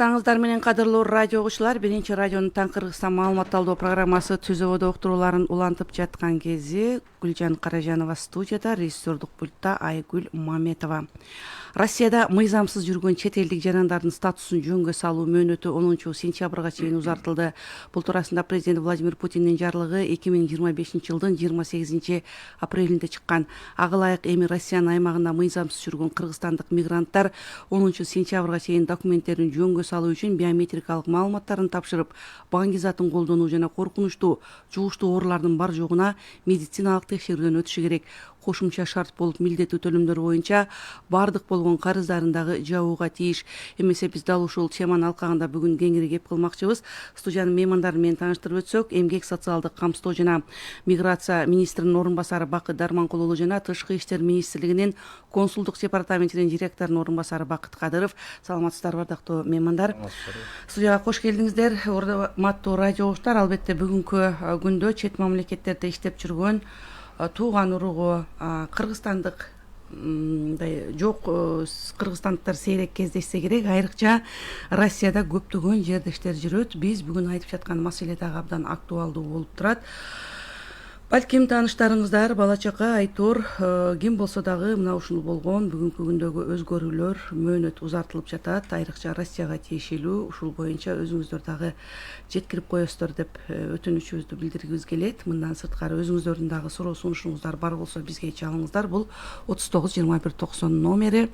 Таңыздар менен кадырлуу радио угуучулар, биринчи радионун таң Кыргызстан маалымат алуу программасы түзүүдө уктурууларын улантып жаткан кези Гүлжан Каражанова студияда, режиссердук пультта Айгүл Маметова. Россияда мыйзамсыз жүргөн чет элдик жарандардын статусун жөнгө салуу мөөнөтү 10-сентябрга чейин узартылды. Бул туурасында президент Владимир Путиндин жарлыгы 2025-жылдын 28-апрелинде чыккан. Ага ылайык эми Россиянын аймагында мыйзамсыз жүргөн кыргызстандык мигранттар 10-сентябрга чейин документтерин жөнгө салуу үчүн биометрикалык маалыматтарын тапшырып, баңги затын колдонуу жана коркунучтуу, жугуштуу оорулардын бар жогуна медициналык текшерүүдөн өтүшү керек. Кошумча шарт болуп милдеттүү төлөмдөр боюнча бардык болгон карыздарын дагы жабууга тийиш. Эмесе биз дал ушул теманын алкагында бүгүн кеңири кеп кылмакчыбыз. Студиянын меймандары менен тааныштырып өтсөк, эмгек социалдык камсыздоо жана миграция министринин орун басары Бакыт Дарманкул уулу жана Тышкы иштер министрлигинин консулдук департаментинин директорунун орун басары Бакыт Кадыров. Саламатсыздарбы, ардактуу меймандар? Студияга кош келдиңиздер. Урматтуу радио угуучулар, албетте бүгүнкү күндө чет мамлекеттерде иштеп жүргөн тууган уругу кыргызстандык жок кыргызстандыктар сейрек кездешсе керек. Айрыкча Россияда көптөгөн жердештер жүрөт. Биз бүгүн айтып жаткан маселе дагы абдан актуалдуу болуп турат. Балким тааныштарыңыздар бала чака айтор ким болсо дагы мына ушул болгон бүгүнкү күндөгү өзгөрүүлөр мөөнөт узартылып жатат. Айрыкча Россияга тиешелүү. Ушул боюнча өзүңүздөр дагы жеткирип коесуздар деп өтүнүчүбүздү билдиргибиз келет. Мындан сырткары өзүңүздөрдүн дагы суроо сунушуңуздар бар болсо бизге чалыңыздар. Бул 39-21-90 номери.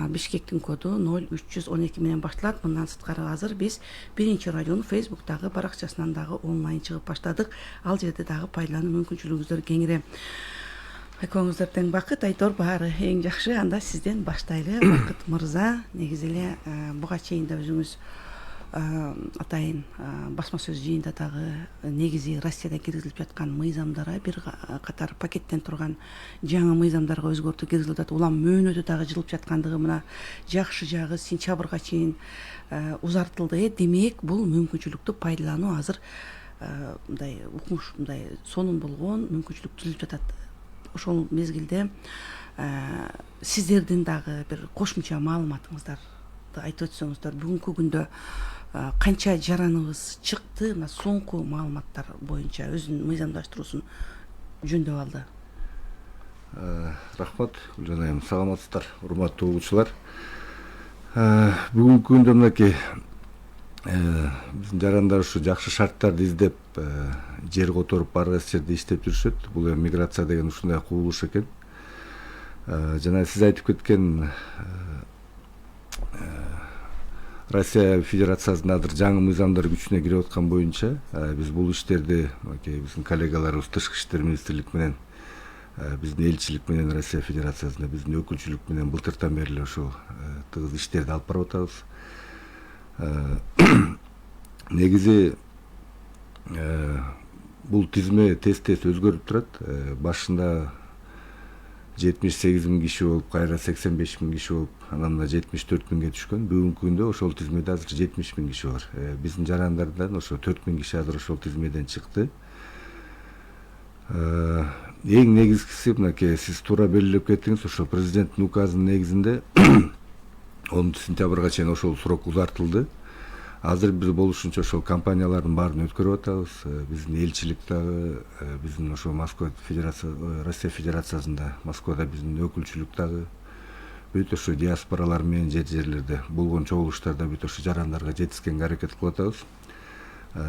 Бишкектин коду 0312 менен башталат. Мындан сырткары азыр биз биринчи радионун Facebook'тагы баракчасынан дагы онлайн чыгып баштадык. Ал жерде дагы пайдалануу мүмкүнчүлүгүңүздөр кеңири. Экөөңүздөр тең бакыт, айтор баары эң жакшы. Анда сизден баштайлы. Бакыт мырза, негизи эле буга чейин да өзүңүз атайын басма сөз жыйында дагы негизи Россияда киргизилип жаткан мыйзамдарга бир катар пакеттен турган жаңы мыйзамдарга өзгөртүү киргизилип жатат. Улам мөөнөтү дагы жылып жаткандыгы мына жакшы жагы сентябрга чейин узартылды. Демек, бул мүмкүнчүлүктү пайдалануу азыр мындай укмуш, мындай сонун болгон мүмкүнчүлүк түзүлүп жатат. Ошол мезгилде сиздердин дагы бир кошумча маалыматыңыздарды айтып өтсөңүздөр, бүгүнкү күндө канча жараныбыз чыкты, мына соңку маалыматтар боюнча өзүнүн мыйзамдаштыруусун жөндөп алды? Рахмат, Гүлжан айым. Саламатсыздар, урматтуу угуучулар. Бүгүнкү күндө мынакей биздин жарандар ушу жакшы шарттарды издеп жер которуп ар кайсы жерде иштеп жүрүшөт. Бул эми миграция деген ушундай кубулуш экен. Жана сиз айтып кеткен Россия Федерациясында азыр жаңы мыйзамдар күчүнө кирип аткан боюнча биз бул иштерди биздин коллегаларыбыз Тышкы иштер министрлик менен, биздин элчилик менен Россия Федерациясында биздин өкүлчүлүк менен былтыртан бери эле ошол тыгыз иштерди алып барып атабыз. Негизи бул тизме тез-тез өзгөрүп турат. Башында 78 000 киши болуп, кайра 85 000 киши болуп, анан мына 74 000ге түшкөн. Бүгүнкү күндө ошол тизмеде азыр 70 000 киши бар. Биздин жарандардан ошо 4 000 киши азыр ошол тизмеден чыкты. Эң негизгиси мынакей сиз туура белгилеп кеттиңиз, ошо президенттин указынын негизинде 10 сентябрга чейин ошол срок узартылды. Азыр биз болушунча ошол компаниялардын баарын өткөрүп атабыз. Биздин элчилик дагы, биздин ошо Москва Федерация, Россия Федерациясында, Москвада биздин өкүлчүлүк дагы, бүт ошо диаспоралар менен жерлерде болгон чогулуштарда бүт ошо жарандарга жетишкенге аракет кылып атабыз.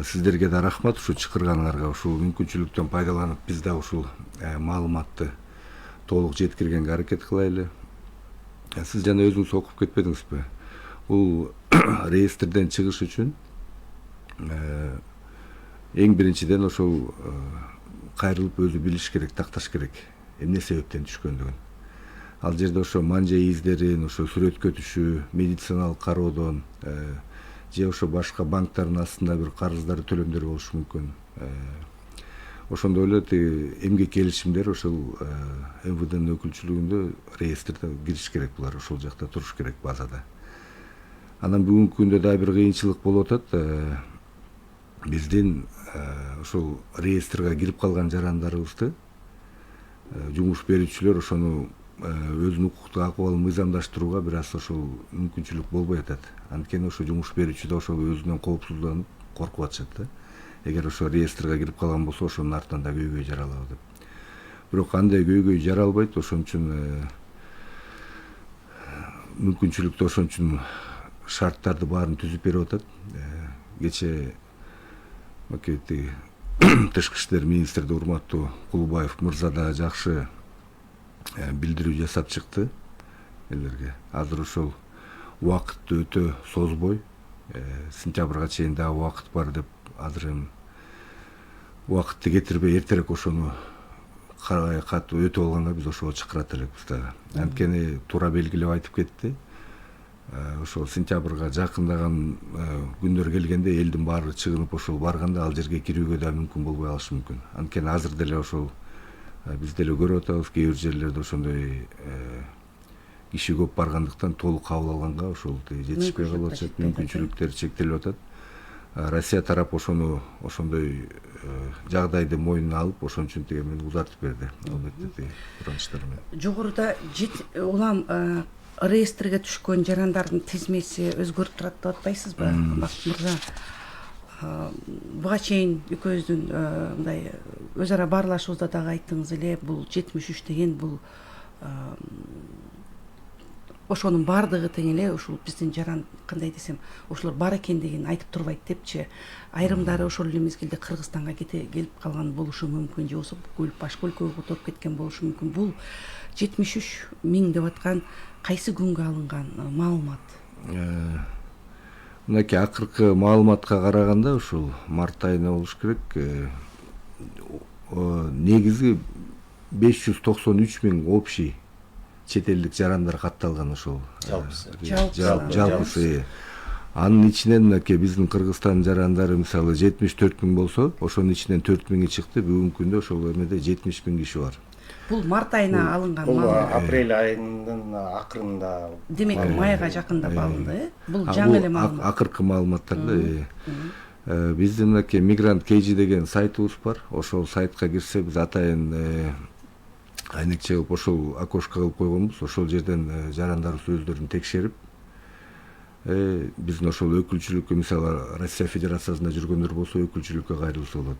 Сиздерге да рахмат ушу чакырганыңарга. Ушул мүмкүнчүлүктөн пайдаланып биз да ушул маалыматты толук жеткиргенге аракет кылайлы. Сиз жана өзүңүз окуп кетпедиңизби? Бул реестрден чыгыш үчүн эң биринчиден ошол кайрылып өзү билиш керек, такташ керек, эмне себептен түшкөндүгүн. Ал жерде ошо манжа издерин, ошо сүрөткө түшүү, медициналык кароодон же ошо башка банктардын астында бир карыздар, төлөмдөр болушу мүмкүн. Ошондой эле эмгек келишимдер ошол МВДнын өкүлчүлүгүндө реестрде кириш керек, булар ошол жакта туруш керек, базада. Анан бүгүнкү күндө да бир кыйынчылык болуп атат. Биздин ошол реестрге кирип калган жарандарыбызды жумуш берүүчүлөр ошону өзүнүн укуктук акыбалын мыйзамдаштырууга бир аз ошол мүмкүнчүлүк болбой атат. Анткени ошо жумуш берүүчү да ошол өзүнөн коопсузданып коркуп атышат да. Эгер ошо реестрге кирип калган болсо ошонун артынан да көйгөй жаралабы деп. Бирок андай көйгөй жаралбайт. Ошон үчүн мүмкүнчүлүктү ошон үчүн шарттарды баарын түзүп берип атат. Кече макети тышкы иштер министри урматтуу Кулубаев мырза да жакшы билдирүү жасап чыкты элерге. Азыр ошол убакытты өтө созбой, сентябрга чейин дагы убакыт бар деп, азыр эми убакытты кетирбей эртерээк ошону катуу өтүп алганга биз ошого чакырат элекпиз дагы. Анткени туура белгилеп айтып кетти. Ошол сентябрга жакындаган күндөр келгенде элдин баары чыгынып ошол барганда ал жерге кирүүгө да мүмкүн болбой калышы мүмкүн. Анткени азыр деле ошол биз деле көрүп атабыз, кээ бир жерлерде ошондой киши көп баргандыктан толук кабыл алганга ошол жетишпей калып атат, мүмкүнчүлүктөр чектелип атат. Россия тарап ошону ошондой жагдайды мойнуна алып, ошон үчүн тегемени узартып берди. Албетте суранычтар менен. Жогоруда улам реестрге түшкөн жарандардын тизмеси өзгөрүп турат деп атпайсызбы, Бакыт мырза? Буга чейин экөөбүздүн мындай өз ара баарлашуубузда дагы айттыңыз эле, бул 73 деген бул ошонун баардыгы тең эле ушул биздин жаран кандай десем, ошолор бар экендигин айтып турбайт депчи. Айрымдары ошол эле мезгилде Кыргызстанга келип калган болушу мүмкүн, же болбосо бүкүл башка өлкөгө которуп кеткен болушу мүмкүн. Бул 73 миң деп аткан кайсы күнгө алынган маалымат? Мынакей акыркы маалыматка караганда ушул март айына болуш керек. Негизи 593 миң общий чет элдик жарандар катталган ошол. Жалпысы. Анын ичинен мынакей биздин Кыргызстан жарандары мисалы 74 миң болсо, ошонун ичинен 4 миңи чыкты. Бүгүнкү күндө ошол эмеде 70 миң киши бар. Бул март айына алынган маалымат. Бул апрель айынын акырында. Демек майга жакында алынды, Бул жаңы эле маалымат. Акыркы маалыматтарды. Биздин мынакей Migrant KG деген сайтыбыз бар. Ошол сайтка кирсе биз атайын айнекче кылып ошол окошко кылып койгонбуз. Ошол жерден жарандарыбыз өздөрүн текшерип, биздин ошол өкүлчүлүккө, мисалы Россия Федерациясында жүргөндөр болсо өкүлчүлүккө кайрылса болот.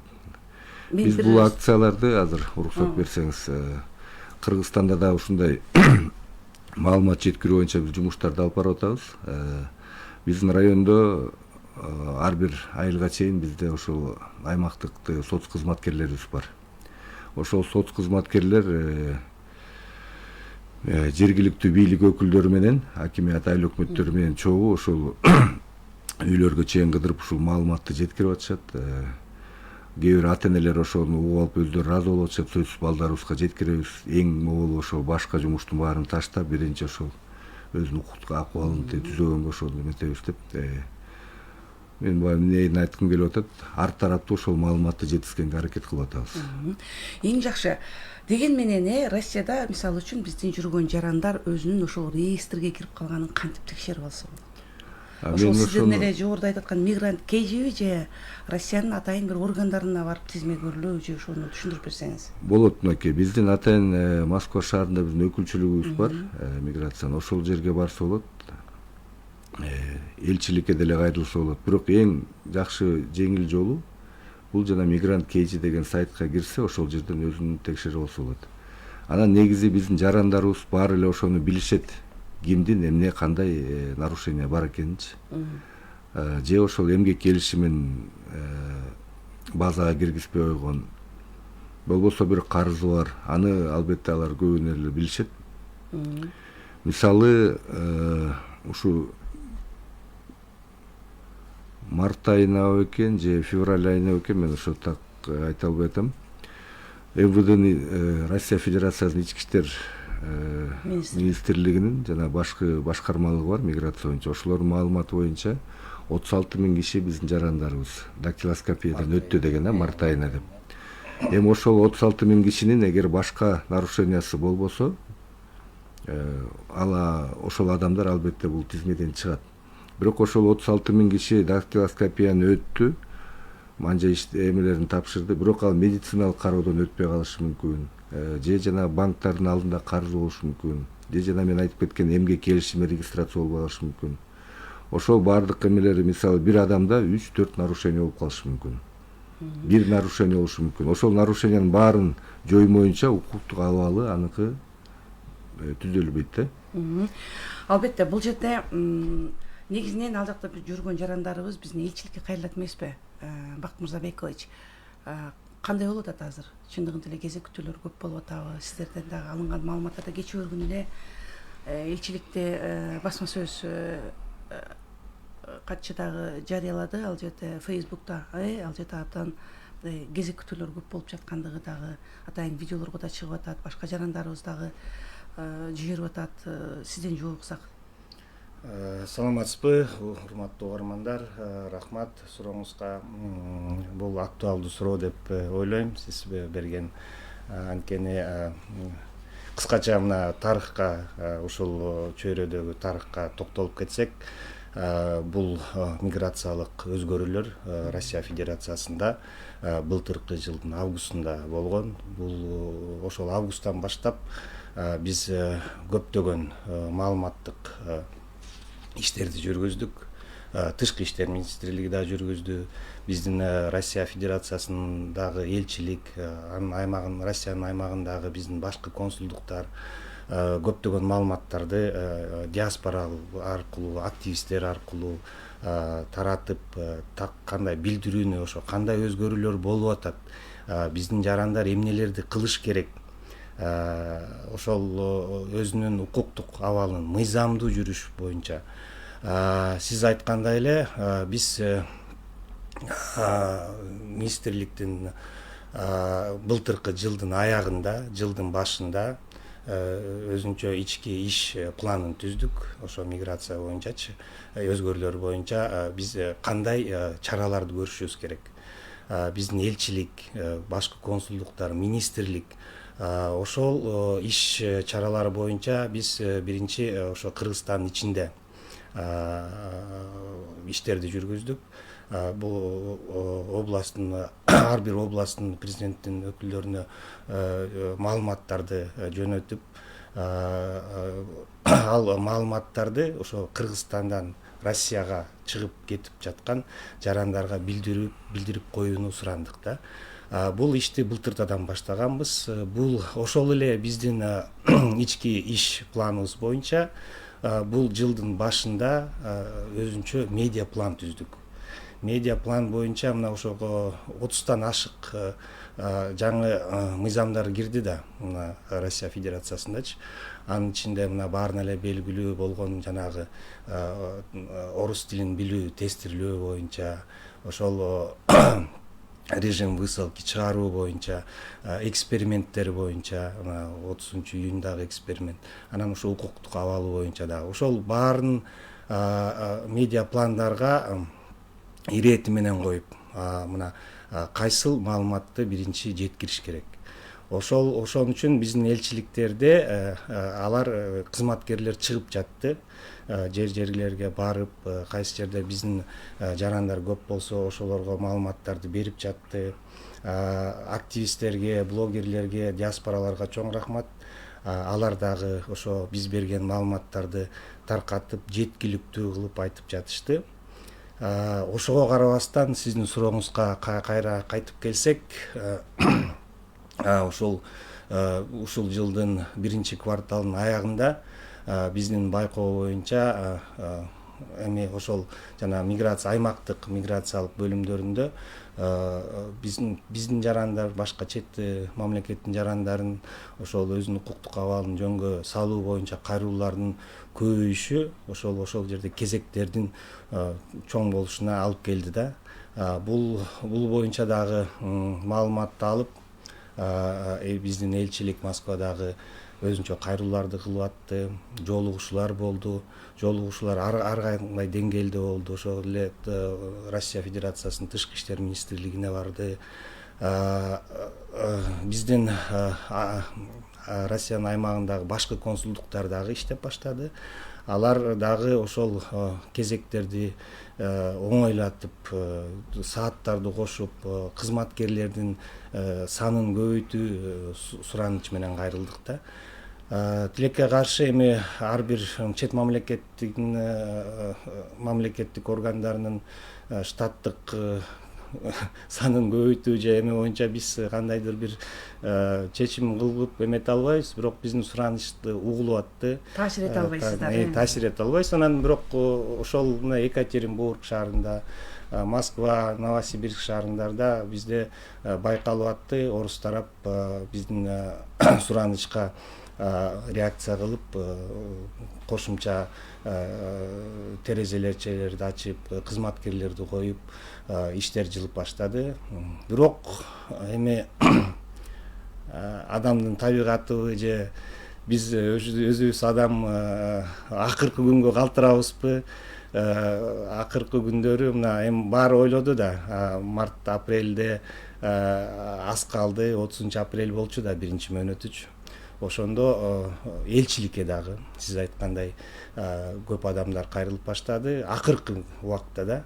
Биз бул акцияларды азыр уруксат берсеңиз, Кыргызстанда да ушундай маалымат жеткирүү боюнча биз жумуштарды алып барып атабыз. Биздин райондо ар бир айылга чейин бизде ошол аймактык соц кызматкерлерибиз бар. Ошол соц кызматкерлер жергиликтүү бийлик өкүлдөрү менен, акимият айыл өкмөттөрү менен чогуу ошол үйлөргө чейин кыдырып ушул маалыматты жеткирип атышат. Кээ бир ата-энелер ошону угуп алып өздөрү ыраазы болуп атышат. Сөзсүз балдарыбызга жеткиребиз. Эң могулу ошол башка жумуштун баарын таштап, биринчи ошол өзүнүн укуктук акыбалын түзөгөнгө ошол эметебиз деп. Мен бул эмнени айткым келип атат, ар тараптуу ошол маалыматты жеткизгенге аракет кылып атабыз. Эң жакшы. Деген менен Россияда мисалы үчүн биздин жүргөн жарандар өзүнүн ошол реестрге кирип калганын кантип текшерип алса болот? Ошол сиздердин эле жогоруда айтып аткан Migrant KG же Россиянын атайын бир органдарына барып тизме көрүлөбү, же ошону түшүндүрүп берсеңиз? Болот мынакей. Биздин атайын Москва шаарында биздин өкүлчүлүгүбүз бар, миграциянын. Ошол жерге барса болот. Элчиликке деле кайрылса болот. Бирок эң жакшы жеңил жолу бул жана Migrant KG деген сайтка кирсе, ошол жерден өзүн текшерип алса болот. Анан негизи биздин жарандарыбыз баары эле ошону билишет. Кимдин эмне кандай нарушение бар экенинчи. Же ошол эмгек келишимин базага киргизбей койгон, болбосо бир карызы бар. Аны албетте алар көбүнө эле билишет. Мисалы ушу март айына экен же февраль айына экен, мен ошо так айта албай атам. МВДнын, Россия Федерациясынын ички иштер министрлигинин жана башкармалыгы бар, миграция боюнча. Ошолордун маалыматы боюнча 36 миң киши биздин жарандарыбыз дактилоскопиядан өттү деген, март айына деп. Эми ошол 36 миң кишинин эгер башка нарушениясы болбосо, ошол адамдар албетте бул тизмеден чыгат. Бирок ошол 36.000 киши дактилоскопияны өттү, манжа эмелерин тапшырды, бирок ал медициналык кароодон өтпөй калышы мүмкүн, же жана банктардын алдында карыз болушу мүмкүн, же жана мен айтып кеткен эмгек келишими регистрация болбой калышы мүмкүн. Ошол баардык эмелери мисалы бир адамда 3-4 нарушение болуп калышы мүмкүн. Бир нарушение болушу мүмкүн. Ошол нарушениянын баарын жоймоюнча укуктук абалы аныкы түзөлбөйт да. Албетте бул жерде негизинен ал жакта жүргөн жарандарыбыз биздин элчиликке кайрылат эмеспи? Бакыт Мырзабекович, кандай болуп атат азыр? Чындыгында эле кезек күтүүлөр көп болуп атабы? Сиздерден дагы алынган маалыматтарда кечээ күнү эле элчиликте басма сөз катчы дагы жарыялады ал жерде Facebook'та, ал жерде абдан кезек күтүүлөр көп болуп жаткандыгы дагы атайын видеолорго да чыгып атат, башка жарандарыбыз дагы жиберип атат. Сизден жооп уксак. Саламатсызбы, урматтуу угармандар, рахмат сурооңузга. Бул актуалдуу суроо деп ойлойм, сиз берген. Анткени кыскача мына тарыхка, ушул чөйрөдөгү тарыхка токтолуп кетсек, бул миграциялык өзгөрүүлөр Россия Федерациясында былтыркы жылдын августунда болгон. Бул ошол августтан баштап биз көптөгөн маалыматтык иштерди жүргүздүк. Тышкы иштер министрлиги да жүргүздү. Биздин Россия Федерациясындагы элчилик, Россиянын аймагындагы биздин башкы консулдуктар көптөгөн маалыматтарды диаспора аркылуу, активисттер аркылуу таратып, кандай билдирүүнү, ошо кандай өзгөрүүлөр болуп атат, биздин жарандар эмнелерди кылыш керек, ошол өзүнүн укуктук абалын мыйзамдуу жүрүш боюнча. Сиз айткандай эле биз министрликтин былтыркы жылдын аягында, жылдын башында өзүнчө ички иш планын түздүк. Ошо миграция боюнчачы, өзгөрүүлөр боюнча биз кандай чараларды көрүшүбүз керек. Биздин элчилик, башкы консулдуктар, министрлик ошол иш чаралары боюнча биз биринчи ошо Кыргызстандын ичинде иштерди жүргүздүк. Бул областтын ар бир областтын президенттин өкүлдөрүнө маалыматтарды жөнөтүп, ал маалыматтарды ошо Кыргызстандан Россияга чыгып кетип жаткан жарандарга билдирип коюуну сурандык да. Бул ишти былтыртадан баштаганбыз. Бул ошол эле биздин ички иш планыбыз боюнча бул жылдын башында өзүнчө медиа план түздүк. Медиа план боюнча мына ошого 30тан ашык жаңы мыйзамдар кирди да, мына Россия Федерациясындачы. Анын ичинде мына баарына эле белгилүү болгон жанагы орус тилин билүү, тестирлөө боюнча, ошол режим высылки чыгаруу боюнча, эксперименттер боюнча, 30-июндагы эксперимент, анан ошо укуктук абалы боюнча дагы ошол баарын медиа пландарга ирети менен коюп, мына кайсыл маалыматты биринчи жеткириш керек. Ошон үчүн биздин элчиликтерде алар кызматкерлер чыгып жатты, жерлерге барып, кайсы жерде биздин жарандар көп болсо ошолорго маалыматтарды берип жатты. Активисттерге, блогерлерге, диаспораларга чоң рахмат. Алар дагы ошо биз берген маалыматтарды таркатып, жеткиликтүү кылып айтып жатышты. Ошого карабастан сиздин сурооңузга кайра кайтып келсек, ушул жылдын биринчи кварталынын аягында биздин байкоо боюнча эми ошол жана аймактык миграциялык бөлүмдөрүндө биздин жарандар башка чет мамлекеттин жарандарын ошол өзүнүн укуктук абалын жөнгө салуу боюнча кайрылуулардын көбөйүшү ошол жерде кезектердин чоң болушуна алып келди да. Бул боюнча дагы маалыматты алып, биздин элчилик Москвадагы өзүнчө кайрылууларды кылып атты, жолугушуулар болду. Жолугушуулар ар кандай деңгээлде болду. Ошол эле Россия Федерациясынын тышкы иштер министрлигине барды. Биздин Россиянын аймагындагы башкы консулдуктар дагы иштеп баштады. Алар дагы ошол кезектерди оңойлотуп, сааттарды кошуп, кызматкерлердин санын көбөйтүү сураныч менен кайрылдык да. Тилекке каршы эми ар бир чет мамлекеттик органдарынын штаттык санын көбөйтүү же эме боюнча биз кандайдыр бир чечим кылып эмете албайбыз, бирок биздин суранычты угулуп атты. Таасир эте албайсыздар. Таасир эте албайбыз. Анан бирок ошол мына Екатеринбург шаарында, Москва, Новосибирск шаарындарда бизде байкалып атты. Орус тарап биздин суранычка реакция кылып, кошумча терезелерчелерди ачып, кызматкерлерди коюп, иштер жылып баштады. Бирок эми адамдын табигаты же биз өзүбүз адам акыркы күнгө калтырабызбы? Акыркы күндөрү мына эми баары ойлоду да, март апрелде аз калды, 30 апрель болчу да, 1-мөөнөтүчү. Ошондо элчиликке дагы сиз айткандай көп адамдар кайрылып баштады. Акыркы убакта да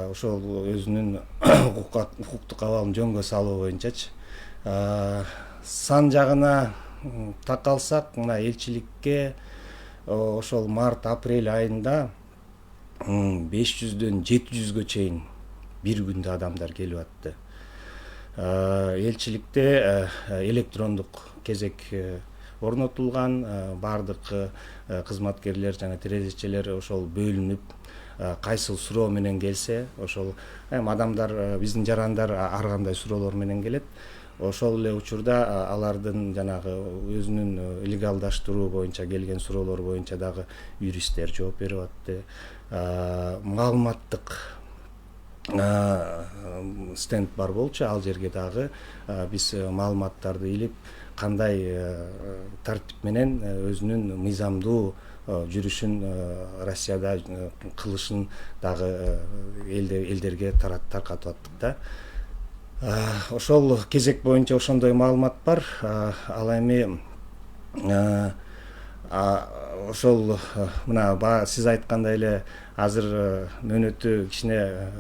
ошол өзүнүн укуктук абалын жөнгө салуу боюнчачы. Сан жагына такалсак, мына элчиликке ошол март апрель айында 500дөн 700гө чейин бир күндө адамдар келип атты. Элчиликте электрондук кезек орнотулган, бардык кызматкерлер жана терезечелер ошол бөлүнүп, кайсыл суроо менен келсе, ошол адамдар, биздин жарандар ар кандай суроолор менен келет. Ошол эле учурда алардын жанагы өзүнүн легалдаштыруу боюнча келген суроолор боюнча дагы юристтер жооп берип атты. Маалыматтык стенд бар болчу, ал жерге дагы биз маалыматтарды илип, кандай тартип менен өзүнүн мыйзамдуу жүрүшүн Россияда кылышын дагы элдерге таркатып аттык да. Ошол кезек боюнча ошондой маалымат бар. Ал эми ошол мына сиз айткандай эле азыр мөөнөтү кичине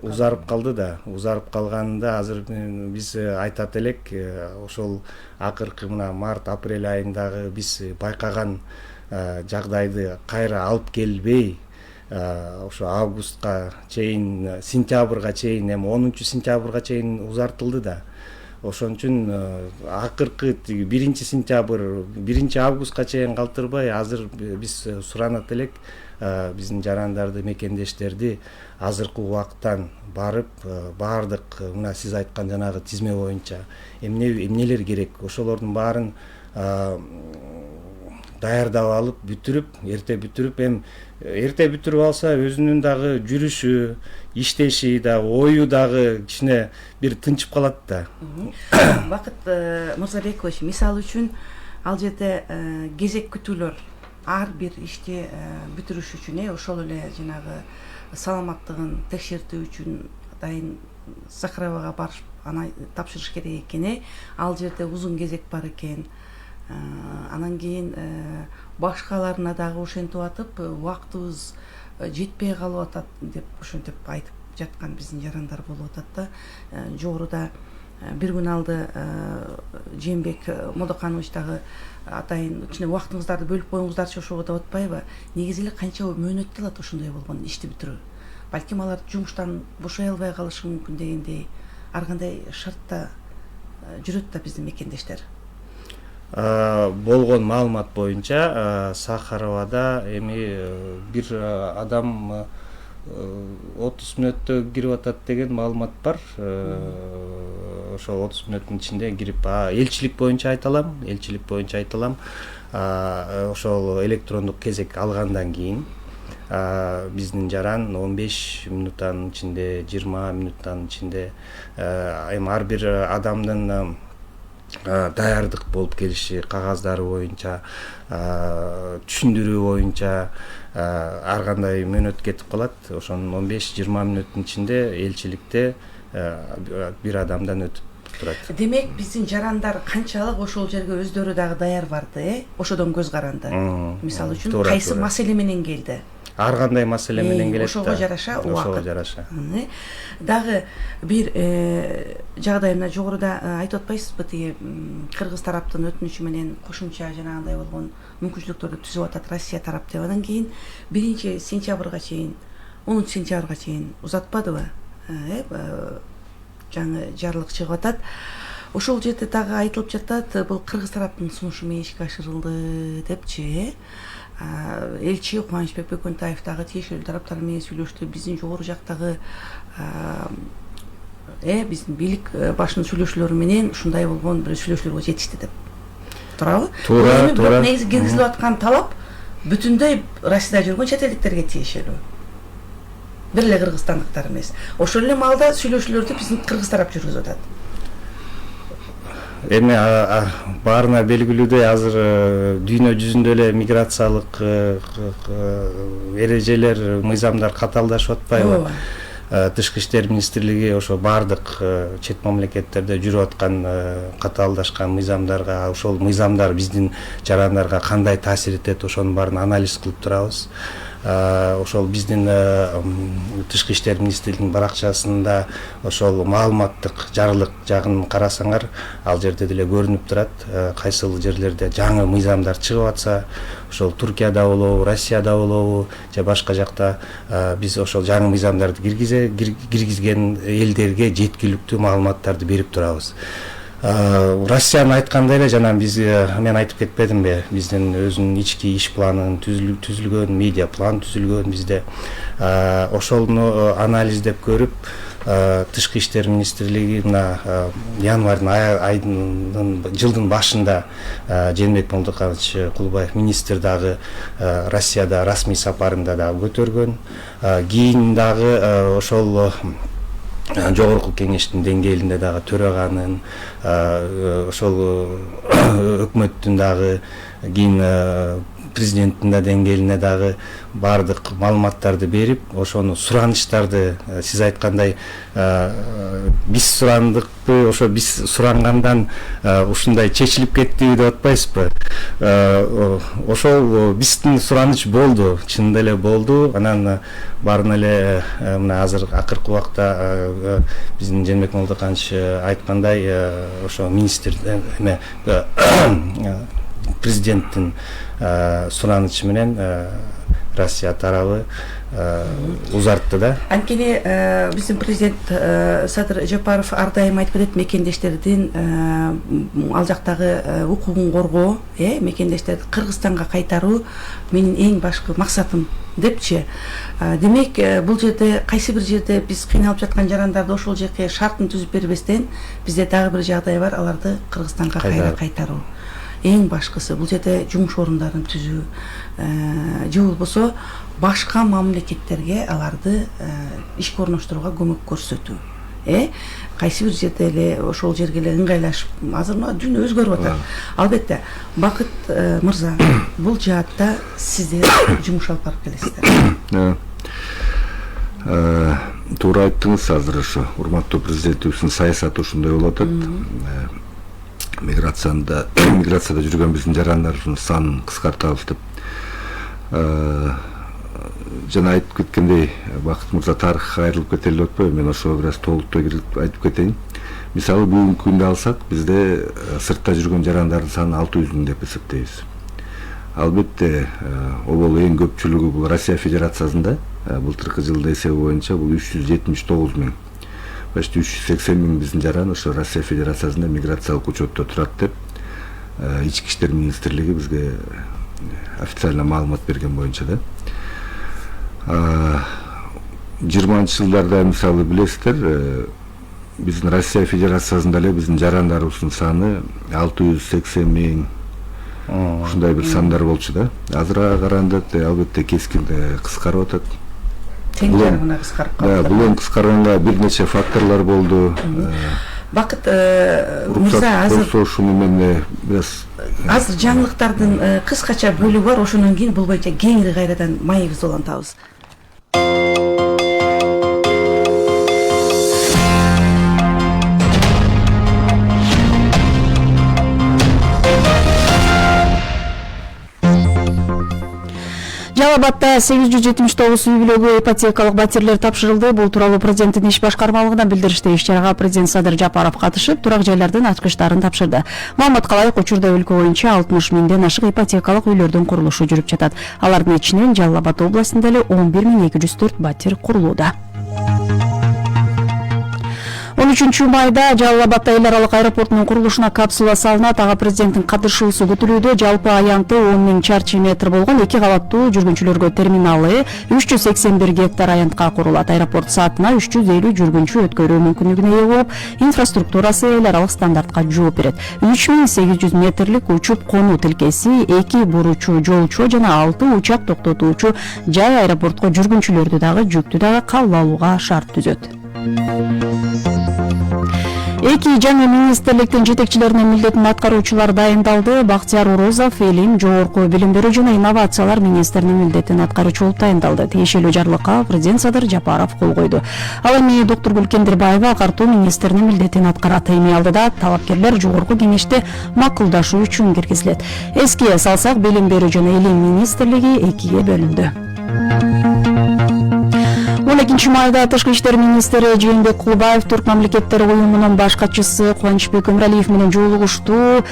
узарып калды да. Узарып калганында азыр биз айтат элек, ошол акыркы мына март апрель айындагы биз байкаган жагдайды кайра алып келбей, ошо августка чейин, сентябрга чейин, эми 10-сентябрга чейин узартылды да. Ошон үчүн акыркы 1-сентябрь, 1-августка чейин калтырбай, азыр биз суранат элек биздин жарандарды, мекендештерди азыркы убакыттан барып, баардык мына сиз айткан жанагы тизме боюнча эмнелер керек, ошолордун баарын даярдап алып, эрте бүтүрүп, эрте бүтүрүп алса өзүнүн дагы жүрүшү, иштеши дагы, ою дагы кичине бир тынчып калат да. Бакыт Мырзабекович, мисалы үчүн ал жерде кезек күтүүлөр ар бир ишти бүтүрүш үчүн, ошол эле жанагы саламаттыгын текшертүү үчүн атайын Сахаровага барып аны тапшырыш керек экен. Ал жерде узун кезек бар экен. Анан кийин башкаларына дагы ошентип атып, убактыбыз жетпей калып атат деп ошентип айтып жаткан биздин жарандар болуп атат да. Жогоруда бир күн алды Жээнбек Модоканович дагы атайын кичине убактыңыздарды бөлүп коюңуздарчы, ошого деп атпайбы? Негизи эле канча мөөнөттү алат ошондой болгон ишти бүтүрүү? Балким алар жумуштан бошой албай калышы мүмкүн дегендей ар кандай шартта жүрөт да биздин мекендештер. Болгон маалымат боюнча Сахаровада эми бир адам 30 мүнөттө кирип атат деген маалымат бар. Ошол 30 мүнөттүн ичинде кирип, элчилик боюнча айталам, ошол электрондук кезек алгандан кийин биздин жаран 15 мүнөттүн ичинде, 20 мүнөттүн ичинде эми ар бир адамдын даярдык болуп келиши, кагаздары боюнча, түшүндүрүү боюнча ар кандай мөөнөт кетип калат. Ошонун 15-20 мүнөттүн ичинде элчиликте бир адамдан өтүп турат. Демек биздин жарандар канчалык ошол жерге өздөрү дагы даяр барды, ошодон көз каранды. Мисалы үчүн кайсы маселе менен келди? Ар кандай маселе менен келет. Ошого жараша убакыт. Ошого жараша. Дагы бир жагдай мына жогоруда айтып атпайсызбы, тиги кыргыз тараптын өтүнүчү менен кошумча жанагындай болгон мүмкүнчүлүктөрдү түзүп атат Россия тарап деп. Андан кийин 1-сентябрга чейин, 10-сентябрга чейин узатпадыбы? Жаңы жарлык чыгып атат. Ошол жерде дагы айтылып жатат, бул кыргыз тараптын сунушу менен ишке ашырылды депчи. Элчи Кубанычбек Бөкөнтаев дагы тиешелүү тараптар менен сүйлөштү. Биздин жогору жактагы биздин бийлик башынын сүйлөшүүлөрү менен ушундай болгон бир сүйлөшүүлөргө жетишти деп. Туурабы? Туура. Бирок негизи киргизилип аткан талап бүтүндөй Россияда жүргөн чет элдиктерге тиешелүү. Бир эле кыргызстандыктар эмес. Ошол эле маалда сүйлөшүүлөрдү биздин кыргыз тарап жүргүзүп атат. Эми баарына белгилүүдөй азыр дүйнө жүзүндө эле миграциялык эрежелер, мыйзамдар катаалдашып атпайбы? Тышкы иштер министрлиги ошо баардык чет мамлекеттерде жүрүп аткан катаалдашкан мыйзамдарга, ошол мыйзамдар биздин жарандарга кандай таасир этет, ошонун баарын анализ кылып турабыз. Ошол биздин тышкы иштер министрлигинин баракчасында ошол маалыматтык жарлык жагын карасаңар, ал жерде деле көрүнүп турат. Кайсыл жерлерде жаңы мыйзамдар чыгып атса, ошол Туркияда болобу, Россияда болобу же башка жакта биз ошол жаңы мыйзамдарды киргизген элдерге жеткиликтүү маалыматтарды берип турабыз. Россиянын айткандай эле жана мен айтып кетпедимби, биздин өзүнүн ички иш планын түзүлгөн, медиа план түзүлгөн бизде. Ошону анализдеп көрүп, тышкы иштер министрлиги мына январдын айынын жылдын башында Жээнбек Молдоканович Кулубаев министр дагы Россияда расмий сапарында дагы көтөргөн. Кийин дагы ошол жогорку кеңештин деңгээлинде дагы төраганын, ошол өкмөттүн дагы кийин президенттин да деңгээлине дагы баардык маалыматтарды берип, ошону суранычтарды сиз айткандай биз сурандыкпы, ошо биз сурангандан ушундай чечилип кеттиби деп атпайсызбы? Ошол биздин сураныч болду, чынында эле болду. Анан баарын эле мына азыр акыркы убакта биздин Жээнбек Молдоканович айткандай, ошо министр президенттин суранычы менен Россия тарабы узартты да. Анткени биздин президент Садыр Жапаров ар дайым айтып кетет, мекендештердин ал жактагы укугун коргоо, мекендештерди Кыргызстанга кайтаруу менин эң башкы максатым депчи. Демек, бул жерде кайсы бир жерде биз кыйналып жаткан жарандарды ошол жерге шартын түзүп бербестен, бизде дагы бир жагдай бар, аларды Кыргызстанга кайра кайтаруу. Эң башкысы бул жерде жумуш орундарын түзүү, же болбосо башка мамлекеттерге аларды ишке орноштурууга көмөк көрсөтүү. Кайсы бир жерде эле ошол жерге эле ыңгайлашып, азыр дүйнө өзгөрүп атат. Албетте, Бакыт мырза, бул жаатта сиздер жумуш алып барып келесиздер. Туура айттыңыз, азыр ошо урматтуу президентибиздин саясаты ушундай болуп атат. Миграцияда жүргөн биздин жарандардын санын кыскартабыз деп. Жана айтып кеткендей, Бакыт мырза тарыхка кайрылып кетели деп атпайбы? Мен ошого бир аз толуктуу кирип айтып кетейин. Мисалы, бүгүнкү күндө алсак, бизде сыртта жүргөн жарандардын саны 600 000 деп эсептейбиз. Албетте, обол эң көпчүлүгү бул Россия Федерациясында, былтыркы жылдын эсеби боюнча бул 379 000. Почти 380 000 биздин жаран ошо Россия Федерациясында миграциялык учетто турат деп ички иштер министрлиги бизге официально маалымат берген боюнча да. 20-жылдарда мисалы билесиздер, биздин Россия Федерациясында эле биздин жарандарыбыздын саны 680 000 ушундай бир сандар болчу да. Азырга караганда албетте кескин кыскарып атат. Тең жарымына кыскарып калды. Бул кыскарганга бир нече факторлор болду. Бакыт мырза, азыр жаңылыктардын кыскача бөлүгү бар, ошондон кийин бул боюнча кеңири кайрадан маегибизди улантабыз. Жалал Абадда 879 үй бүлөгө ипотекалык батирлер тапшырылды. Бул тууралуу президенттин иш башкармалыгынан билдиришти. Иш-чарага президент Садыр Жапаров катышып, турак жайлардын ачкычтарын тапшырды. Маалыматка ылайык, учурда өлкө боюнча 60 миңден ашык ипотекалык үйлөрдүн курулушу жүрүп жатат. Алардын ичинен Жалал Абад областында эле 11204 батир курулууда. 13 майда Жалал Абадда эл аралык аэропортунун курулушуна капсула салынат. Ага президенттин катышуусу күтүлүүдө. Жалпы аянты 10 000 чарчы метр болгон 2 кабаттуу жүргүнчүлөргө терминалы 381 гектар аянтка курулат. Аэропорт саатына 350 жүргүнчү өткөрүү мүмкүнлүгүнө ээ болуп, инфраструктурасы эл аралык стандартка жооп берет. 3800 метрлик учуп конуу тилкеси, 2 буручу жолчу жана 6 учак токтотуучу жай аэропортко жүргүнчүлөрдү дагы жүктү дагы кабыл алууга шарт түзөт. Эки жаңы министрликтин жетекчилеринин милдетин аткаруучулар дайындалды. Бактияр Урозов Элим жогорку билим берүү жана инновациялар министринин милдетин аткаруучу болуп дайындалды. Тиешелүү жарлыкка президент Садыр Жапаров кол койду. Ал эми доктор Гүлкендирбаева агартуу министринин милдетин аткарат. Эми алдыда талапкерлер жогорку кеңеште макулдашуу үчүн киргизилет. Эске салсак, билим берүү жана Элим министрлиги экиге бөлүндү. 12 майда Тышкы иштер министри Жээнбек Кулбаев Түрк мамлекеттери уюмунун баш катчысы Кубанычбек Өмүралиев менен жолугушту.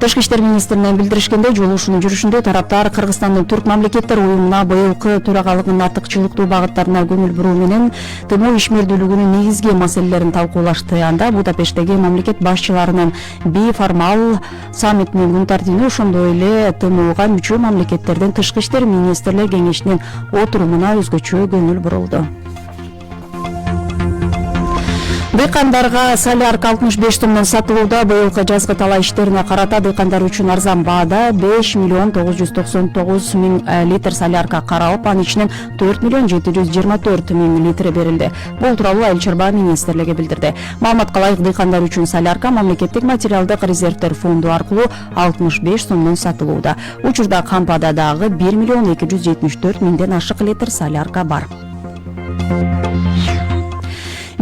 Тышкы иштер министринен билдиришкенде, жолугушуунун жүрүшүндө тараптар Кыргызстандын Түрк мамлекеттери уюмуна быйылкы төрагалыгынын артыкчылыктуу багыттарына көңүл буруу менен ТМО ишмердүүлүгүнүн негизги маселелерин талкуулашты. Анда Будапешттеги мамлекет башчыларынын бейформал саммитинин күн тартибине, ошондой эле ТМОга мүчө мамлекеттердин тышкы иштер министрлер кеңешинин отурумуна өзгөчө көңүл бурулду. Дыйкандарга солярка 65 сомдон сатылууда. Быйылкы жазгы талаа иштерине карата дыйкандар үчүн арзан баада 5 999 000 литр солярка каралып, анын ичинен 4 724 000 литри берилди. Бул тууралуу Айыл чарба министрлиги билдирди. Маалыматка ылайык, дыйкандар үчүн солярка мамлекеттик материалдык резервдер фонду аркылуу 65 сомдон сатылууда. Учурда кампада дагы 1 274 000ден ашык литр солярка бар.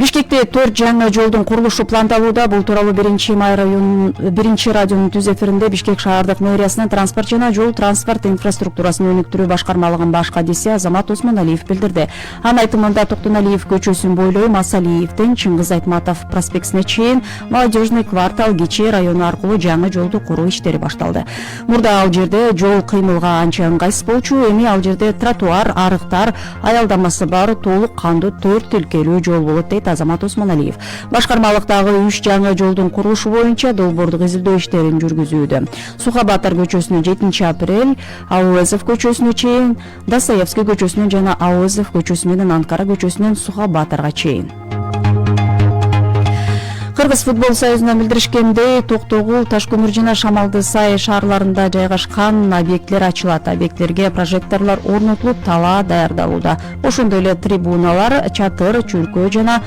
Бишкекте 4 жаңы жолдун курулушу пландалууда. Бул тууралуу 1 радионун түз эфиринде Бишкек шаардык мэриясынын транспорт жана жол транспорт инфраструктурасын өнүктүрүү башкармалыгынын баш кадиси Азамат Осмоналиев билдирди. Анын айтымында Токтоналиев көчөсүн бойлой Масалиевден Чыңгыз Айтматов проспектине чейин Молодежный квартал Кичи району аркылуу жаңы жолду куруу иштери башталды. Мурда ал жерде жол кыймылга анча ыңгайсыз болчу. Эми ал жерде тротуар, арыктар, аялдамасы бар толук кандуу 4 тилкелүү жол болот, дейт Азамат Осмоналиев. Башкармалыктагы 3 жаңы жолдун курулушу боюнча долбоордук изилдөө иштерин жүргүзүүдө. Сухабатар көчөсүнө 7 апрель, Ауэзов көчөсүнө чейин, Дастаевский көчөсүнөн жана Ауэзов көчөсү менен Анкара көчөсүнөн Сухабатарга чейин. Кыргыз футбол союзунан билдиришкендей, Токтогул, Ташкөмүр жана Шамалды Сай шаарларында жайгашкан объектлер ачылат. Объекттерге прожекторлор орнотулуп, талаа даярдалууда. Ошондой эле трибуналар, чатыр, чүркөө жана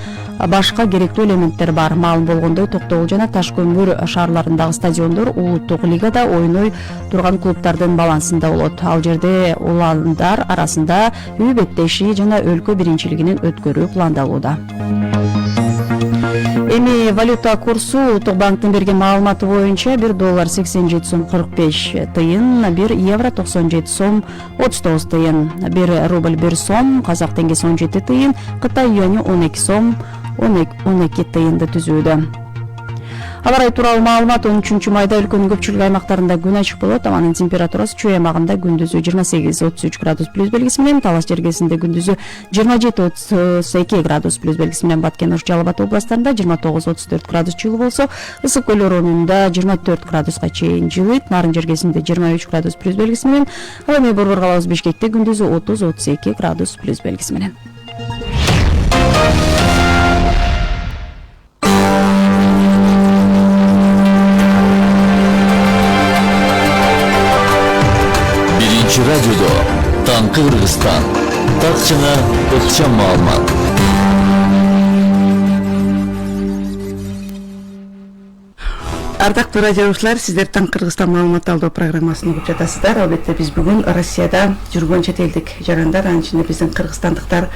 башка керектүү элементтер бар. Маалым болгондой, Токтогул жана Ташкөмүр шаарларындагы стадиондор улуттук лигада ойной турган клубтардын балансында болот. Ал жерде уландар арасында үй беттеши жана өлкө биринчилигинин өткөрүү пландалууда. Эми валюта курсу Улуттук банктын берген маалыматы боюнча $1 87 сом 45 тыйын, 1 евро 97 сом 39 тыйын, 1 рубль 1 сом, казак теңгеси 17 тыйын, Кытай юани 12 сом 12 тыйынды түзүүдө. Аба ырайы тууралуу маалымат: 13 майда өлкөнүн көпчүлүк аймактарында күн ачык болот. Абанын температурасы чүй аймагында күндүзү 28-33 градус плюс белгиси менен, Талас жергесинде күндүзү 27-32 градус плюс белгиси менен, Баткен, Ош, Жалал Абад областарында 29-34 градус жылуу болсо, Ысык көл районунда 24 градуска чейин жылыйт. Нарын жергесинде 23 градус плюс белгиси менен, ал эми борбор калабыз Бишкекте күндүзү 30-32 градус плюс белгиси менен. Радиодо Таңкы Кыргызстан, так жана ыкчам маалымат. Ардактуу радио угуучулар, сиздер Таң Кыргызстан маалымат алдоо программасын угуп жатасыздар. Албетте биз бүгүн Россияда жүргөн чет элдик жарандар, анын ичинде биздин кыргызстандыктар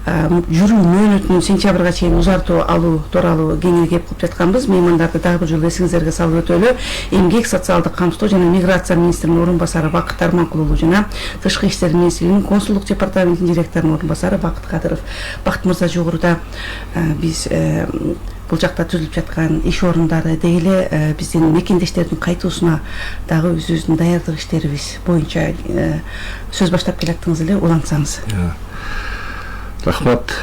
жүрүү мөөнөтүн сентябрга чейин узартуу алуу тууралуу кеңири кеп кылып жатканбыз. Меймандарды дагы бир жолу эсиңиздерге салып өтөлү. Эмгек, социалдык камсыздоо жана миграция министринин орун басары Бакыт Арманкулулу жана Тышкы иштер министрлигинин консулдук департаментинин директорунун орун басары Бакыт Кадыров. Бакыт мырза, жогоруда биз бул жакта түзүлүп жаткан иш орундары деги биздин мекендештердин кайтуусуна дагы өзүбүздүн даярдык иштерибиз боюнча сөз баштап келаттыңыз эле, улантсаңыз. Рахмат.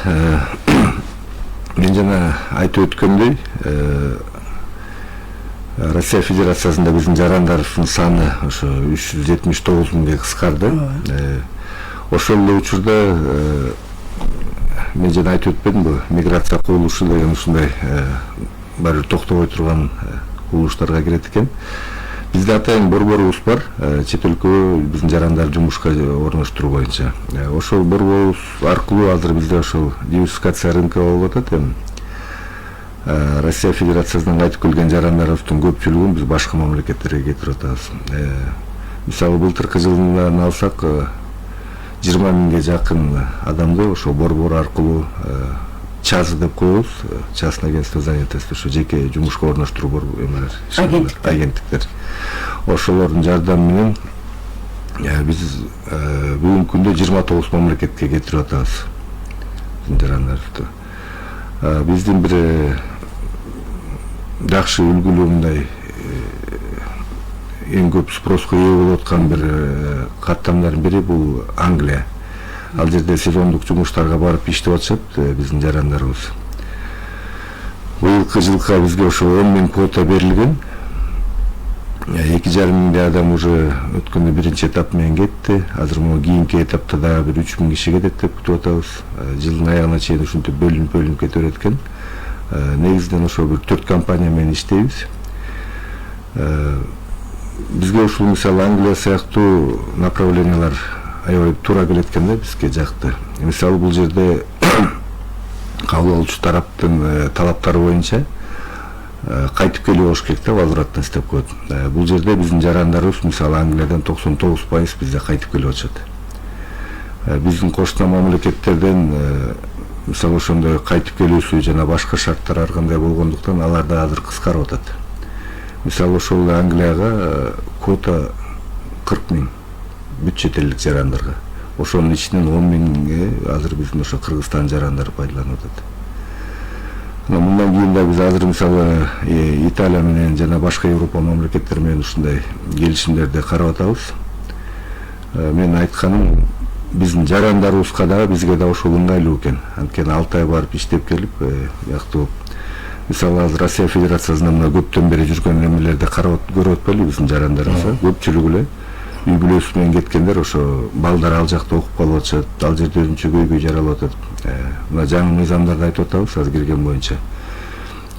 Мен жана айтып өткөндөй, Россия Федерациясында биздин жарандардын саны ошо 379 миңге кыскарды. Ошол эле учурда мен жана айтып өтпөдүмбү, миграция курулушу деген ушундай баары токтобой турган курулуштарга кирет экен. Бизде атайын борборубуз бар, чет өлкөгө биздин жарандар жумушка орноштуруу боюнча. Ошол борборубуз аркылуу азыр бизде ошол диверсификация рынкы болуп атат. Россия Федерациясынан кайтып келген жарандарыбыздын көпчүлүгүн биз башка мамлекеттерге кетирип атабыз. Мисалы былтыркы жылдан алсак 20 миңге жакын адамды ошо борбор аркылуу ЧАЗ деп коебуз, частное агентство занятости, ошо жеке жумушка орноштуруу агенттиктер. Ошолордун жардамы менен биз бүгүнкү күндө 29 мамлекетке кетирип атабыз жарандарды. Биздин бир жакшы үлгүлүү мындай эң көп спроско ээ болуп аткан бир каттамдардын бири бул Англия. Ал жерде сезондук жумуштарга барып иштеп атышат биздин жарандарыбыз. Быйылкы жылга бизге ошо 10 миң квота берилген. 2,5 миңдей адам уже өткөндө биринчи этап менен кетти. Азыр могу кийинки этапта дагы бир 3 миң киши кетет деп күтүп атабыз. Жылдын аягына чейин ушинтип бөлүнүп кете берет экен. Негизинен ошо бир 4 компания менен иштейбиз. Бизге ушул мисалы Англия сыяктуу направлениялар аябай туура келет экен да бизге жакты. Мисалы бул жерде кабыл алуучу тараптын талаптары боюнча кайтып келүү болуш керек да, возвратность деп коет. Бул жерде биздин жарандарыбыз мисалы Англиядан 99% бизде кайтып келип атышат. Биздин кошуна мамлекеттерден мисалы ошондой кайтып келүүсү жана башка шарттар ар кандай болгондуктан алар да азыр кыскарып атат. Мисалы ошол Англияга квота 40 миң бүт чет элдик жарандарга. Ошонун ичинен 10 миңге азыр биздин ошо Кыргызстан жарандары пайдаланып атат. Мындан кийин да биз азыр мисалы Италия менен жана башка Европа мамлекеттери менен ушундай келишимдерди карап атабыз. Мен айтканым, биздин жарандарыбызга дагы бизге да ошол ыңгайлуу экен. Анткени 6 ай барып иштеп келип, жактуу. Мисалы азыр Россия Федерациясында мына көптөн бери жүргөн эмелерди карап көрүп атпайлы биздин жарандарыбыз, көпчүлүгү эле үй бүлөсү менен кеткендер ошо балдар ал жакта окуп калып атышат, ал жерде өзүнчө көйгөй жаралып атат. Мына жаңы мыйзамдарды айтып атабыз азыр кирген боюнча.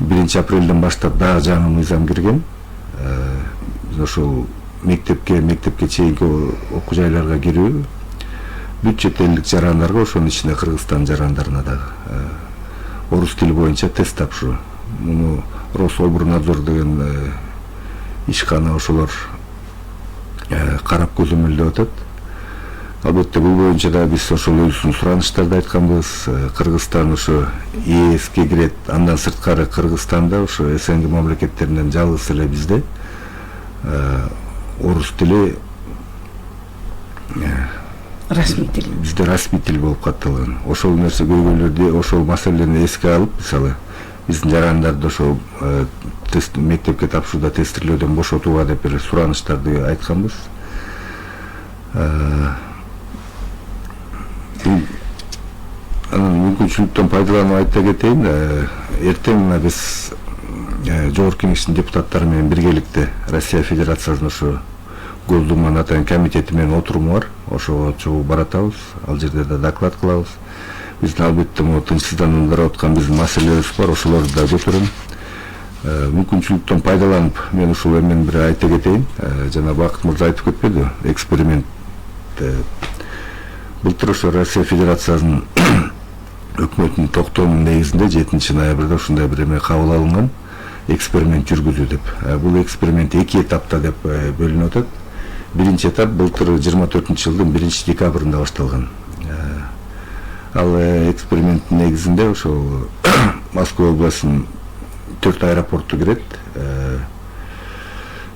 1 апрелден баштап дагы жаңы мыйзам кирген. Ошол мектепке чейинки окуу жайларга кирүү бүт чет элдик жарандарга, ошонун ичинде Кыргызстан жарандарына дагы орус тили боюнча тест тапшыруу. Муну Рособорнадзор деген ишкана ошолор карап көзөмөлдөп атат. Албетте бул боюнча да биз ошол өзүбүздүн сураныштарды айтканбыз. Кыргызстан ошо ЕСке кирет, андан сырткары Кыргызстанда ошо СНГ мамлекеттеринен жалгыз эле бизде орус тили Расмий тил. Бизде расмий тил болуп катталган. Ошол нерсе көйгөйлөрдү, ошол маселени эске алып, мисалы биздин жарандарды ошол мектепке тапшырууда тестирлөөдөн бошотууга деп бир сураныштарды айтканбыз. Анан мүмкүнчүлүктөн пайдаланып айта кетейин. Эртең биз Жогорку Кеңештин депутаттары менен биргеликте Россия Федерациясынын ошо Госдуманын атайын комитети менен отуруму бар. Ошого чогуу баратабыз. Ал жерде да доклад кылабыз. Биздин албетте могу тынчсыздандырып аткан биздин маселелерибиз бар, ошолорду да көтөрөм. Мүмкүнчүлүктөн пайдаланып, мен ушул эмени бир айта кетейин. Жана Бакыт мырза айтып кетпеди, эксперимент. Былтыр ошо Россия Федерациясынын өкмөтүнүн токтоомунун негизинде 7 ноябрда ушундай бир эме кабыл алынган. эксперимент жүргүзүү деп. Бул эксперимент 2 этапта деп бөлүнүп атат. Биринчи этап былтыр 24-жылдын 1-декабрында башталган. Ал эксперименттин негизинде ошол Москва областынын 4 аэропорту кирет.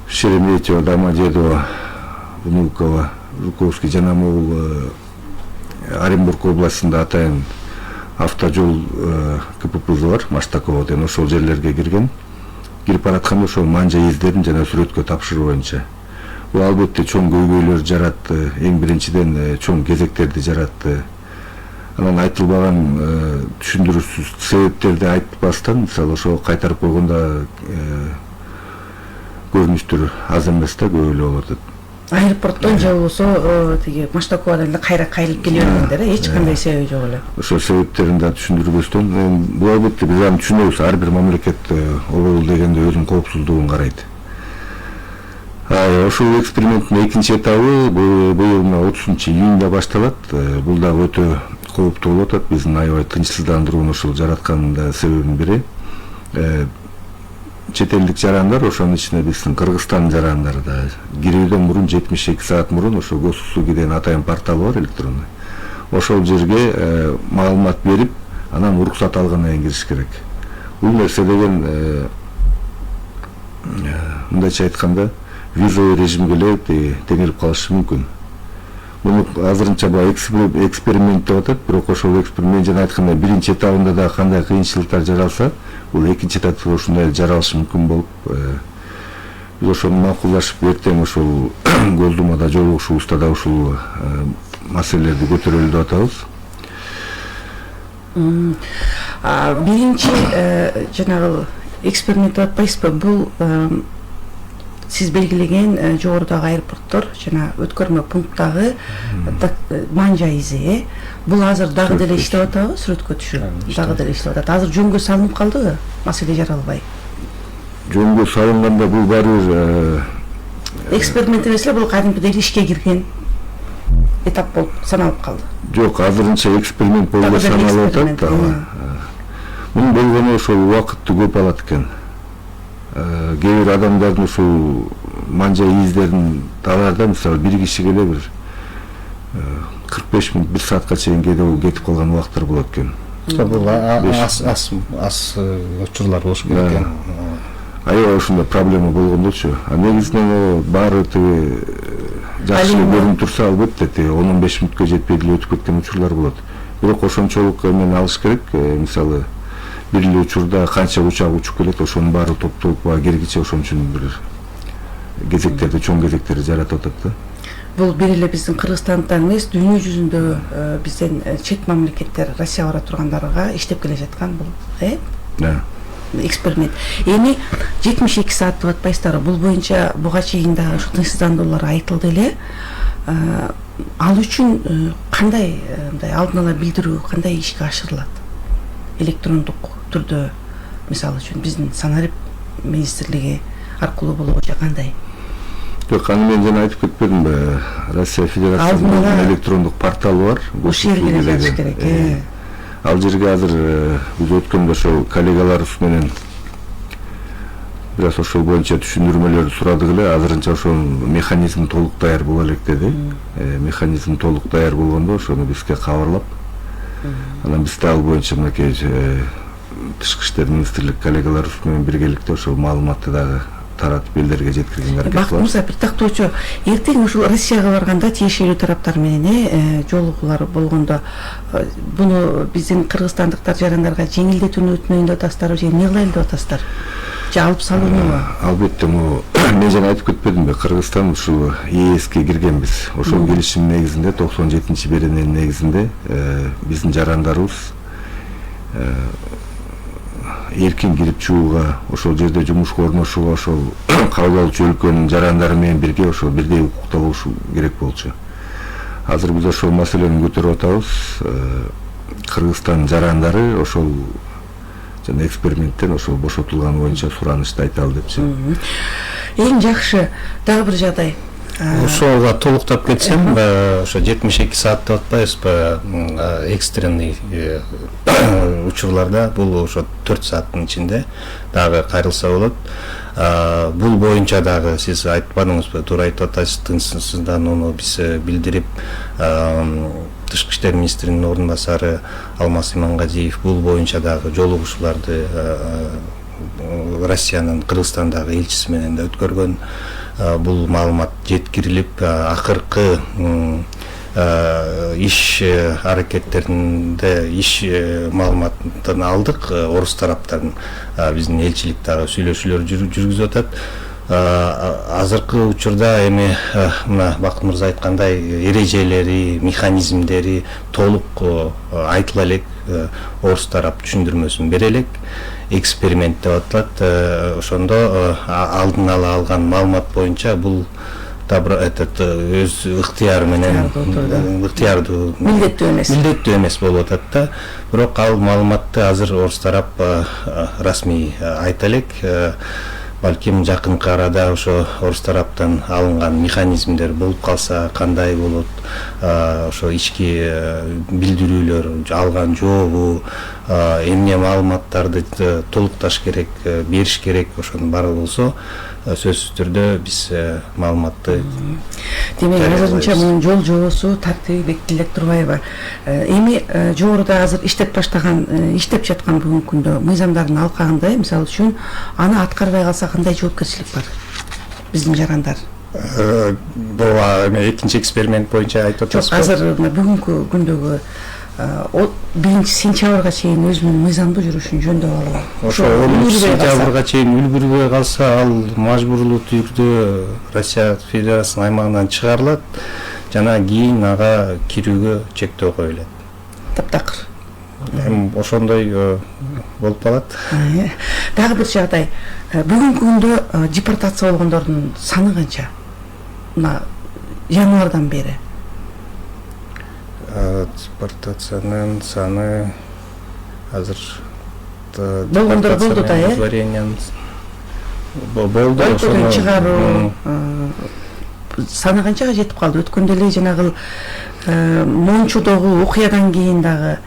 Шереметьево, Домодедово, Внуково, Жуковский жана могул Оренбург областында атайын автожол КПП бар, Маштакова деген ошол жерлерге кирген. Кирип баратканда ошол манжа издерин жана сүрөткө тапшыруу боюнча. Бул албетте чоң көйгөйлөр жаратты. Эң биринчиден чоң кезектерди жаратты. Анан айтылбаган түшүндүрүүсүз себептерди айтпастан, мисалы ошо кайтарып койгондо көрүнүштөр аз эмес да, көп эле болуп атат. Аэропорттон же болбосо тиги Маштаковадан эле кайрылып келип жүргөндөр, эч кандай себеби жок эле. Ошол себептерин да түшүндүрбөстөн, бул албетте биз аны түшүнөбүз, ар бир мамлекет обол дегенде өзүнүн коопсуздугун карайт. Ошол эксперименттин экинчи этабы быйыл 30-июнда башталат. Бул да өтө кооптуу болуп атат. Биздин аябай тынчсыздандырууну ошол жаратканын да себебинин бири. Чет элдик жарандар, ошонун ичинде биздин Кыргызстандын жарандары да кирүүдөн мурун 72 саат мурун ошол Госуслуги деген атайын порталы бар, электронный. Ошол жерге маалымат берип, анан уруксат алгандан кийин кириш керек. Бул нерсе деген мындайча айтканда визовый режимге эле теңелип калышы мүмкүн. Муну азырынча бул эксперимент деп атат, бирок ошол эксперимент жана айткандай биринчи этабында да кандай кыйынчылыктар жаралса, бул экинчи этапта ушундай жаралышы мүмкүн болуп, биз ошону макулдашып эртең ошол Голдумада жолугушуубузда да ушул маселелерди көтөрөлү деп атабыз. Биринчи жанагы эксперимент деп атпайсызбы? Бул сиз белгилеген жогорудагы аэропорттор жана өткөрмө пункттагы манжа изи. Бул азыр дагы деле иштеп атабы, сүрөткө түшүп, дагы деле иштеп атат. Азыр жөнгө салынып калдыбы? Маселе жаралбай. Жөнгө салынганда бул баары бир эксперимент эмес эле, бул кадимкидей ишке кирген этап болуп саналып калды. Жок, азырынча эксперимент болуп саналып атат. Мунун болгону ошол убакытты көп алат экен. Кээ бир адамдардын ушул манжа издерин табаарда, мисалы бир кишиге эле бир 45 мүнөт, 1 саатка чейин кетип калган убакыттар болот экен. Бул аз учурлар болушу керек экен. Аябай ушундай проблема болгондочу. Негизинен баары тиги жакшы көрүнүп турса, албетте 10-15 мүнөткө жетпей деле өтүп кеткен учурлар болот. Бирок ошончолук эмен алыш керек. Мисалы бир эле учурда канча учак учуп келет, ошонун баары топтолуп киргиче ошон үчүн бир кезектерди, чоң кезектерди жаратып атат да. Бул бир эле биздин Кыргызстандын эмес, дүйнө жүзүндө бизден чет мамлекеттер Россия бара тургандарга иштеп келе жаткан бул эксперимент. Эми 72 саат деп атпайсыздарбы? Бул боюнча буга чейин да ушу тынчсыздандыруулар айтылды эле. Ал үчүн кандай мындай алдын ала билдирүү кандай ишке ашырылат? Электрондук түрдө, мисалы үчүн биздин санарип министрлиги аркылуу болобу же кандай? Жок, аны мен жана айтып кетпедимби? Россия Федерациясынын электрондук порталы бар. Ошол жерге жазыш керек. Ал жерге азыр биз өткөндө ошол коллегаларыбыз менен бир аз ошол боюнча түшүндүрмөлөрдү сурадык эле. Азырынча ошол механизм толук даяр боло элек деди. Механизм толук даяр болгондо ошону бизге кабарлап, анан биз да ал боюнча мынакей тышкы иштер министрлик коллегаларыбыз менен биргеликте ошол маалыматты дагы таратып элдерге жеткиргенге аракет кылабыз. Бактыңыздар, бир тактоочу, эртең ушул Россияга барганда тиешелүү тараптар менен жолугуулар болгондо буну биздин кыргызстандыктар жарандарга жеңилдетүүнү өтүнөйүн деп атасыздарбы же эмне кылайлы деп атасыздар? Же алып салуунубу? Албетте, мен жана айтып кетпедимби, Кыргызстан ушул ЕСке киргенбиз. Ошол келишим негизинде 97-берененин негизинде биздин жарандарыбыз эркин кирип чыгууга, ошол жерде жумушка орношууга ошол кабыл алуучу өлкөнүн жарандары менен бирге ошол бирдей укукта болушу керек болчу. Азыр биз ошол маселени көтөрүп атабыз. Кыргызстан жарандары ошол жана эксперименттен ошол бошотулган боюнча суранышты айталы депчи. Эң жакшы дагы бир жагдай. ошого толуктап кетсем, ошо 72 саат деп атпайбызбы, экстренный учурларда бул ошо 4 сааттын ичинде дагы кайрылса болот. Бул боюнча дагы сиз айтпадыңызбы, туура айтып атасыз, тынчсыздан ону биз билдирип, Тышкы иштер министринин ордун басары Алмаз Имангазиев бул боюнча дагы жолугушууларды Россиянын Кыргызстандагы элчиси менен да өткөргөн. Бул маалымат жеткирилип, акыркы иш аракеттеринде иш маалыматын алдык. Орус тараптарын биздин элчилик дагы сүйлөшүүлөр жүргүзүп атат. Азыркы учурда эми мына Бакыт мырза айткандай эрежелери, механизмдери толук айтыла элек, орус тарап түшүндүрмөсүн бере элек. Эксперимент деп аталат. Ошондо алдын ала алган маалымат боюнча бул өз ыктыяры менен ыктыярдуу милдеттүү эмес болуп атат да. Бирок ал маалыматты азыр орус тарап расмий айта элек. Балким жакынкы арада ошо орус тараптан алынган механизмдер болуп калса кандай болот, ошо ички билдирүүлөр алган жообу, эмне маалыматтарды толукташ керек, бериш керек, ошонун баары болсо сөзсүз түрдө биз маалыматты демек азырынча мунун жол жобосу тартиби бекитиле турбайбы? Эми жогоруда азыр иштеп жаткан бүгүнкү күндө мыйзамдардын алкагында, мисалы үчүн, аны аткарбай калса кандай жоопкерчилик бар биздин жарандар? Бул эми экинчи эксперимент боюнча айтып атасызбы? Азыр бүгүнкү күндөгү 1-сентябрга чейин өзүнүн мыйзамдуу жүрүшүн жөндөп алуу. Ошо 10-сентябрга чейин үлгүрбөй калса, ал мажбурлуу түрдө Россия Федерациясынын аймагынан чыгарылат, жана кийин ага кирүүгө чектөө коюлат. Таптакыр. Ошондой болуп калат. Дагы бир жагдай, бүгүнкү күндө депортация болгондордун саны канча? Мына январдан бери. Депортациянын саны азыр болгондор болду да, болду. Өлкөдөн чыгаруу саны канчага жетип калды? Өткөндө эле жанагы Мончудогу окуядан кийин дагы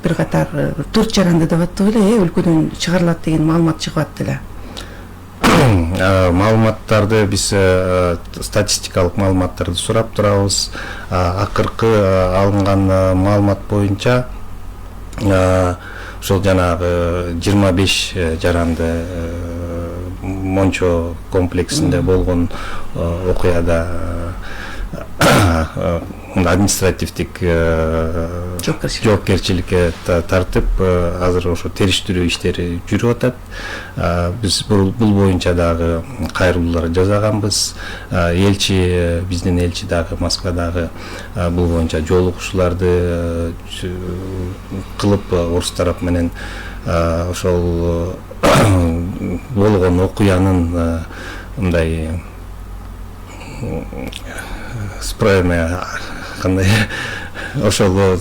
бир катар 4 жаранды деп аттып эле, өлкөдөн чыгарылат деген маалымат чыгып атты эле. Маалыматтарды биз статистикалык маалыматтарды сурап турабыз. Акыркы алынган маалымат боюнча ошол жанагы 25 жаранды Мончо комплексинде болгон окуяда административдик жоопкерчиликке тартып, азыр ошо териштирүү иштери жүрүп атат. Биз бул боюнча дагы кайрылуулар жасаганбыз. Биздин элчи дагы Москвадагы бул боюнча жолугушууларды кылып, орус тарап менен ошол болгон окуянын мындай кандай ошол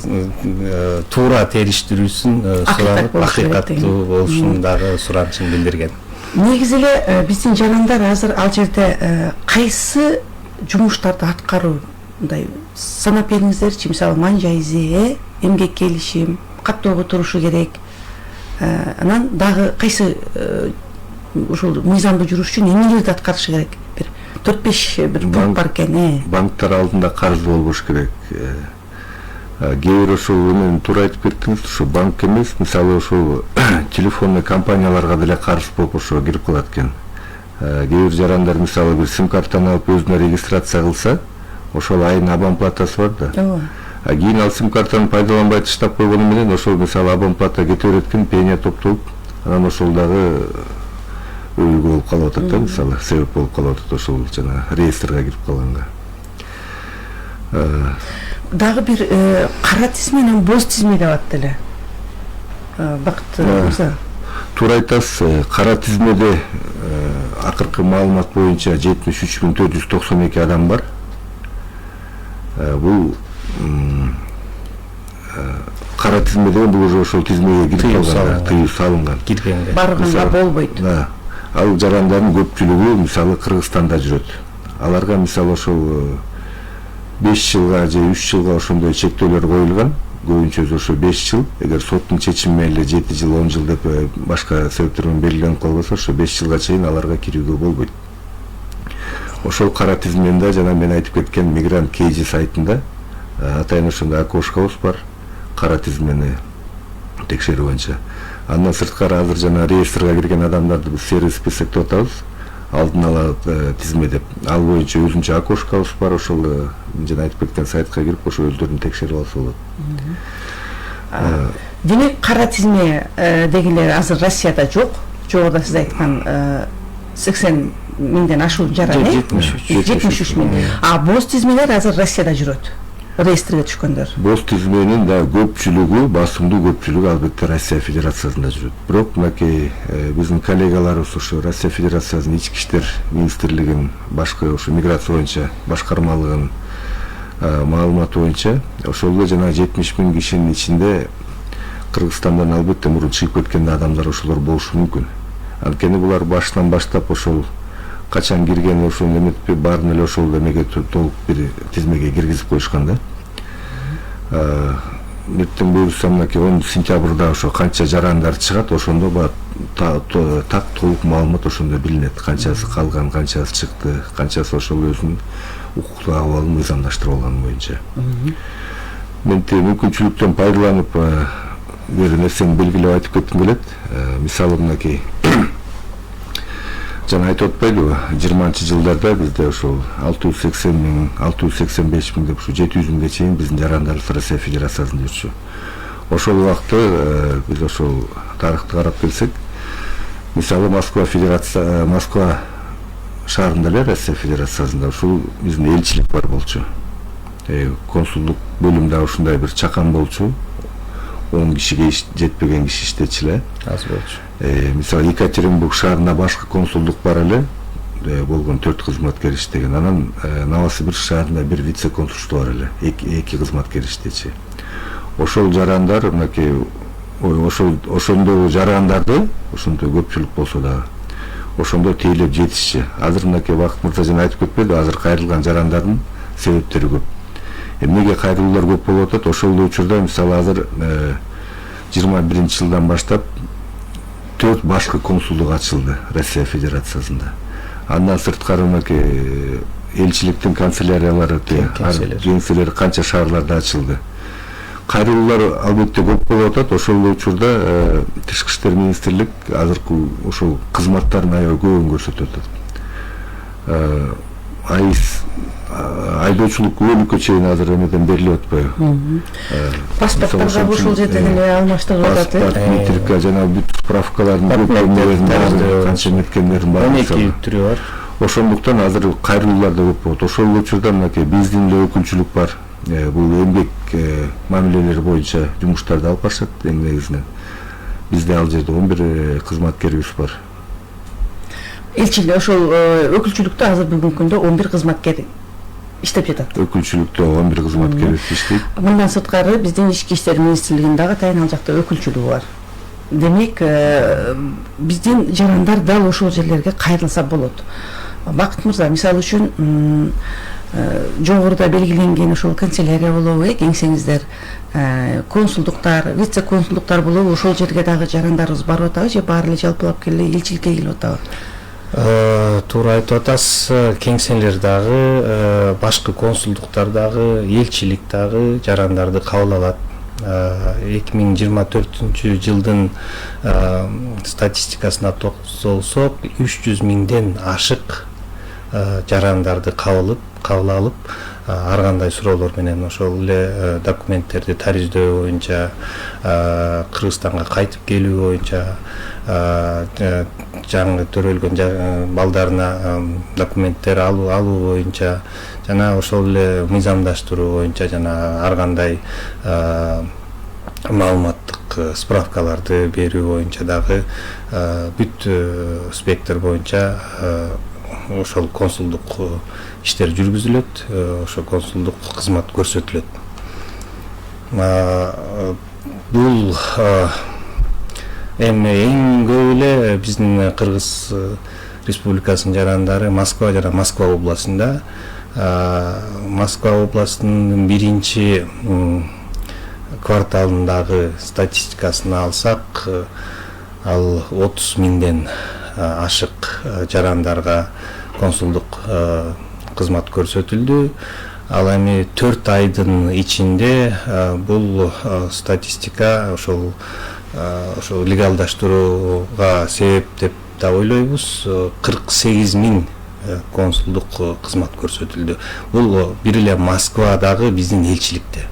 туура териштирүүсүн суранып, акыйкаттуу болушун дагы суранышын билдирген. Негизи эле биздин жарандар азыр ал жерде кайсы жумуштарды аткаруу, мындай санап бериңиздерчи, мисалы манжа изи, эмгек келишим, каттоого турушу керек. Анан дагы кайсы ушул мыйзамдуу жүрүш үчүн эмнелерди аткарышы керек? Бир 4-5 бир пункт бар экен. Банктар алдында карыз болбош керек. Кээ бир ошол эми туура айтып кеттиңиз, ошо банк эмес, мисалы ошол телефонный компанияларга деле карыз болуп ошо кирип калат экен. Кээ бир жарандар мисалы бир сим картаны алып өзүнө регистрация кылса, ошол айын абонплатасы бар да. Кийин ал сим картаны пайдаланбай таштап койгону менен ошол мисалы абонплата кете берет экен, пеня топтолуп, анан ошол дагы өйгө болуп калып атат да, мисалы себеп болуп калып атат ошол жана реестрге кирип калганга. Дагы бир кара тизме менен боз тизме деп атты эле. Бакыт мырза. Туура айтасыз, кара тизмеде акыркы маалымат боюнча 73.492 адам бар. Бул кара тизме деген бул уже ошол тизмеге кирип калган, тыюу салынган. Барганга болбойт. Ал жарандардын көпчүлүгү мисалы Кыргызстанда жүрөт. аларга мисалы ошол 5 жылга же 3 жылга ошондой чектөөлөр коюлган. Көбүнчөсү ошо 5 жыл. Эгер соттун чечими менен эле 7 жыл, 10 жыл деп башка себептер менен белгиленип калбаса, ошо 5 жылга чейин аларга кирүүгө болбойт. Ошол кара тизмеде жана мен айтып кеткен мигрант KG сайтында атайын ошондой окошкобуз бар, кара тизмени текшерүү боюнча. Андан сырткары азыр жана реестрге кирген адамдарды биз сервис список деп атабыз. Алдын ала тизме деп. Ал боюнча өзүнчө окошкобуз бар, ошол жана айтып кеткен сайтка кирип ошо өздөрүн текшерип алса болот. Демек кара тизме дегилер азыр Россияда жок. Жогоруда сиз айткан 80 миңден ашуун жаран, 73 миң. Боз тизмелер азыр Россияда жүрөт. Реестрге түшкөндөр. Боз тизменин да көпчүлүгү, басымдуу көпчүлүгү албетте Россия Федерациясында жүрөт. Бирок мынакей биздин коллегаларыбыз ошо Россия Федерациясынын ички иштер министрлигинин башкы ошо миграция боюнча башкармалыгынын маалыматы боюнча ошол эле жана 70 миң кишинин ичинде Кыргызстандан албетте мурун чыгып кеткен адамдар ошолор болушу мүмкүн. Анткени булар башынан баштап ошол качан кирген ошол эметпи баарын эле ошол эмеге толук бир тизмеге киргизип коюшкан да. Эртең буюрса мынакей 10 сентябрда ошо канча жарандар чыгат, ошондо так толук маалымат ошондо билинет. Канчасы калган, канчасы чыкты, канчасы ошол өзүнүн укуктук абалын мыйзамдаштырып алган боюнча. Мен мүмкүнчүлүктөн пайдаланып бир нерсени белгилеп айтып кетким келет. Мисалы мынакей жана айтып атпайдыбы, 20-жылдарда бизде ошол 680 миң, 685 миң деп ушу 700 миңге чейин биздин жарандарыбыз Россия Федерациясында жүрчү. Ошол убакта биз ошол тарыхты карап келсек, мисалы Москва шаарында эле Россия Федерациясында ушул биздин элчилик бар болчу. Консулдук бөлүмдө ушундай бир чакан болчу. 10 кишиге жетпеген киши иштечү эле. Аз болчу. Мисалы Екатеринбург шаарында башкы консулдук бар эле, болгон 4 кызматкер иштеген. Анан Новосибирск шаарында бир вице-консулдук бар эле, 2 кызматкер иштечи. Ошол жарандар мынакей ошондогу жарандарды, ошондой көпчүлүк болсо да, ошондо тейлеп жетишчи. Азыр мынакей Бакыт мырза жана айтып кетпеди, азыр кайрылган жарандардын себептери көп. Эмнеге кайрылуулар көп болуп атат? Ошол учурда мисалы азыр 21-жылдан баштап 4 башкы консулдук ачылды Россия Федерациясында. Андан сырткары мынакей элчиликтин канцеляриялары, кеңселери канча шаарларда ачылды. Кайрылуулар албетте көп болуп атат. Ошол учурда Тышкы иштер министрлик азыркы ошол кызматтарын аябай көбүн көрсөтүп атат. Айдоочулук өлүккө чейин азыр эмеден берилип атпайбы? Паспорттарга ошол жерден эле алмаштырып атат. Паспорт, метрика жана бүт справкалардын көп канча меткендерин бар. 12 түрү бар. Ошондуктан азыр кайрылуулар да көп болот. Ошол учурда мынакей биздин эле өкүлчүлүк бар. Бул эмгек мамилелери боюнча жумуштарды алып барышат эң негизинен. Бизде ал жерде 11 кызматкерибиз бар. Элчилик ошол өкүлчүлүктө азыр бүгүнкү күндө 11 кызматкер иштеп жатат. Өкүлчүлүктө 11 кызматкер иштейт. Мындан сырткары биздин ички иштер министрлигинин дагы атайын ал жакта өкүлчүлүгү бар. Демек, биздин жарандар дал ошол жерлерге кайрылса болот. Бакыт мырза, мисалы үчүн жогоруда белгиленген ошол канцелярия болобу, кеңсеңиздер, консулдуктар, вице-консулдуктар болобу, ошол жерге дагы жарандарыбыз барып атабы же баары эле жалпылап келе элчиликке келип атабы? Туура айтып атасыз. Кеңселер дагы, башкы консулдуктар дагы, элчилик дагы жарандарды кабыл алат. 2024-жылдын статистикасына токсолсок 300 миңден ашык жарандарды кабыл алып, ар кандай суроолор менен ошол эле документтерди тариздөө боюнча, Кыргызстанга кайтып келүү боюнча, жаңы төрөлгөн балдарына документтер алуу боюнча жана ошол эле мыйзамдаштыруу боюнча жана ар кандай маалыматтык справкаларды берүү боюнча дагы бүт спектр боюнча ошол консулдук иштер жүргүзүлөт, ошо консулдук кызмат көрсөтүлөт. Бул эми эң көп эле биздин кыргыз Республикасынын жарандары Москва жана Москва областында. Москва областынын биринчи кварталындагы статистикасын алсак, ал 30 миңден ашык жарандарга консулдук кызмат көрсөтүлдү. Ал эми 4 айдын ичинде бул статистика ошол легалдаштырууга себеп деп да ойлойбуз. 48 миң консулдук кызмат көрсөтүлдү. Бул бир эле Москвадагы биздин элчиликте.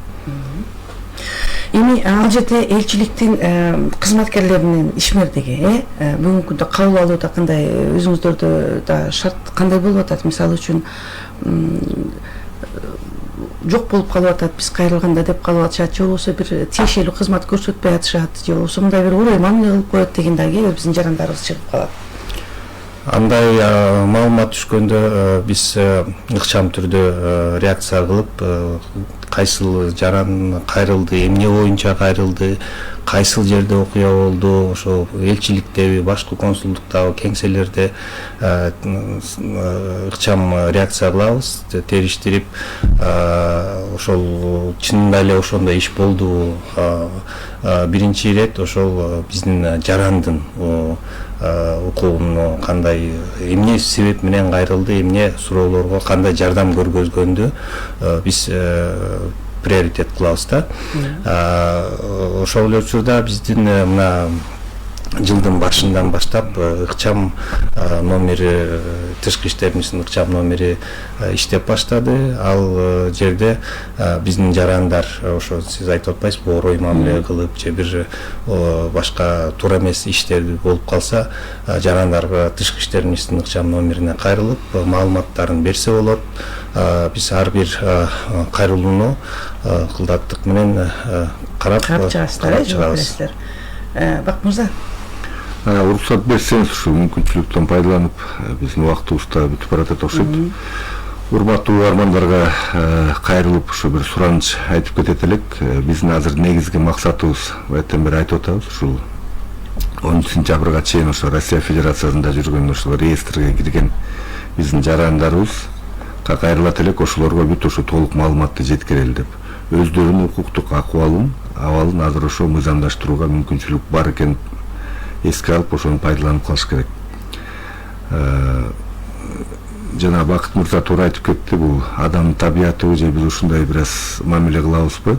Эми ал жерде элчиликтин кызматкерлеринин ишмердиги бүгүнкү күндө кабыл алууда кандай, өзүңүздөрдө да шарт кандай болуп атат? Мисалы үчүн жок болуп калып атат, биз кайрылганда деп калып атышат, же болбосо бир тиешелүү кызмат көрсөтпөй атышат, же болбосо мындай бир урой мамиле кылып коет деген дагы кээ бир биздин жарандарыбыз чыгып калат. Андай маалымат түшкөндө биз ыкчам түрдө реакция кылып, кайсыл жаран кайрылды, эмне боюнча кайрылды, кайсыл жерде окуя болду, ошо элчиликтеби, башкы консулдуктагы кеңселерде ыкчам реакция кылабыз, териштирип, ошол чынында эле ошондой иш болду. Биринчи ирет ошол биздин жарандын укугун кандай, эмне себеп менен кайрылды, эмне суроолорго кандай жардам көргөзгөндү биз приоритет кылабыз да. Ошол эле учурда биздин мына жылдын башынан баштап ыкчам номери, тышкы иштер министринин ыкчам номери иштеп баштады. Ал жерде биздин жарандар, ошо сиз айтып атпайсызбы, орой мамиле кылып же бир башка туура эмес иштерди болуп калса, жарандар тышкы иштер министринин ыкчам номерине кайрылып маалыматтарын берсе болот. Биз ар бир кайрылууну кылдаттык менен карап чыгабыз. Бак мырза, уруксат берсеңиз, ушу мүмкүнчүлүктөн пайдаланып, биздин убактыбыз да бүтүп баратат окшойт. Урматтуу угармандарга кайрылып ушу бир сураныч айтып кетет элек. Биздин азыр негизги максатыбыз, эртен бери айтып атабыз, ушул 10 сентябрга чейин ошо Россия Федерациясында жүргөн, ошол реестрге кирген биздин жарандарыбызга кайрылат элек, ошолорго бүт ушу толук маалыматты жеткирели деп. Өздөрүнүн укуктук абалын азыр ошо мыйзамдаштырууга мүмкүнчүлүк бар экен эске алып, ошону пайдаланып калыш керек. Жана Бакыт мырза туура айтып кетти, бул адамдын табиятыбы же биз ушундай бир аз мамиле кылабызбы?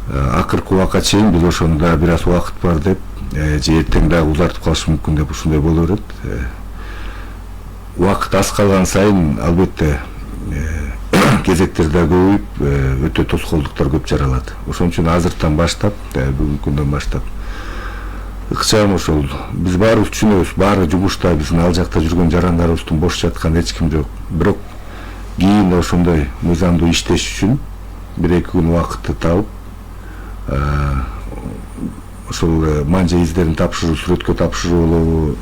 Акыркы убакка чейин биз ошону да бир аз убакыт бар деп, же эртең дагы узартып калыш мүмкүн деп ушундай боло берет. Убакыт аз калган сайын албетте кезектер да көбөйүп, өтө тоскоолдуктар көп жаралат. Ошон үчүн азыртан баштап, бүгүнкү күндөн баштап ыкчам ошол биз баарыбыз түшүнөбүз, баары жумушта, биздин ал жакта жүргөн жарандарыбыздын бош жаткан эч ким жок. Бирок кийин ошондой мыйзамдуу иштеш үчүн 1-2 күн убакытты табып, ошол манжа издерин тапшыруу, сүрөткө тапшыруу болобу,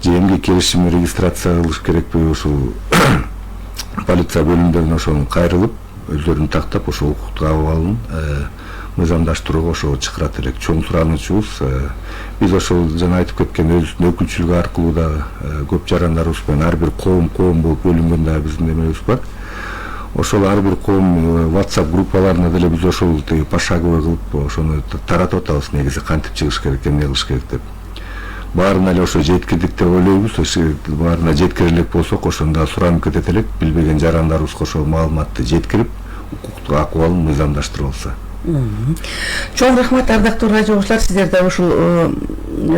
же эмгек келишими регистрация кылыш керекпи, ошол полиция бөлүмдөрүнө ошону кайрылып, өздөрүн тактап, ошол укуктук абалын мыйзамдаштырууга ошо чакырат элек. Чоң суранычыбыз, биз ошол жана айтып кеткен өзүбүздүн өкүлчүлүк аркылуу да көп жарандарыбыз менен ар бир коом болуп бөлүнгөн да биздин эмебиз бар. Ошол ар бир коом WhatsApp группаларына деле биз ошол пошаговый кылып ошону таратып атабыз, негизи кантип чыгыш керек, эмне кылыш керек деп. Баарына эле ошо жеткирдик деп ойлойбуз. Баарына жеткире элек болсок, ошондо суранып кетет элек, билбеген жарандарыбызга ошол маалыматты жеткирип, укуктук акыбалын мыйзамдаштырып алса. Чоң рахмат, ардактуу радио угуучулар, сиздер да ушул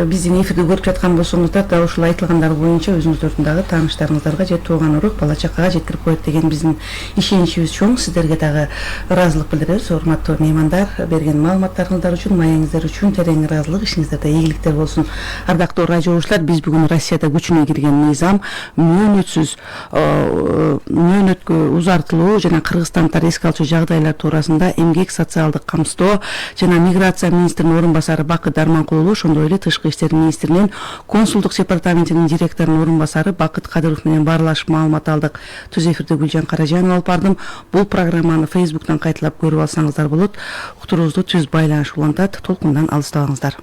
биздин эфирди көрүп жаткан болсоңуздар да ушул айтылгандар боюнча өзүңүздөрдүн дагы тааныштарыңыздарга же тууган урук, бала чакага жеткирип коет деген биздин ишеничибиз чоң. Сиздерге дагы ыраазылык билдиребиз, урматтуу меймандар. Берген маалыматтарыңыздар үчүн, маегиңиздер үчүн терең ыраазылык, ишиңиздерде ийгиликтер болсун. Ардактуу радио угуучулар, биз бүгүн Россияда күчүнө кирген мыйзам мөөнөткө узартылуу жана кыргызстандыктар эске алчу жагдайлар туурасында эмгек, социалдык камсыздоо жана миграция министринин орун басары Бакыт Дарманкулова, ошондой эле Тышкы иштер министринин консулдук департаментинин директорунун орун басары Бакыт Кадыров менен баарлашып маалымат алдык. Түз эфирде Гүлжан Каражанова алып бардым. Бул программаны Facebook'тан кайталап көрүп алсаңыздар болот. Уктуруубузду түз байланыш улантат. Толкундан алыстабаңыздар.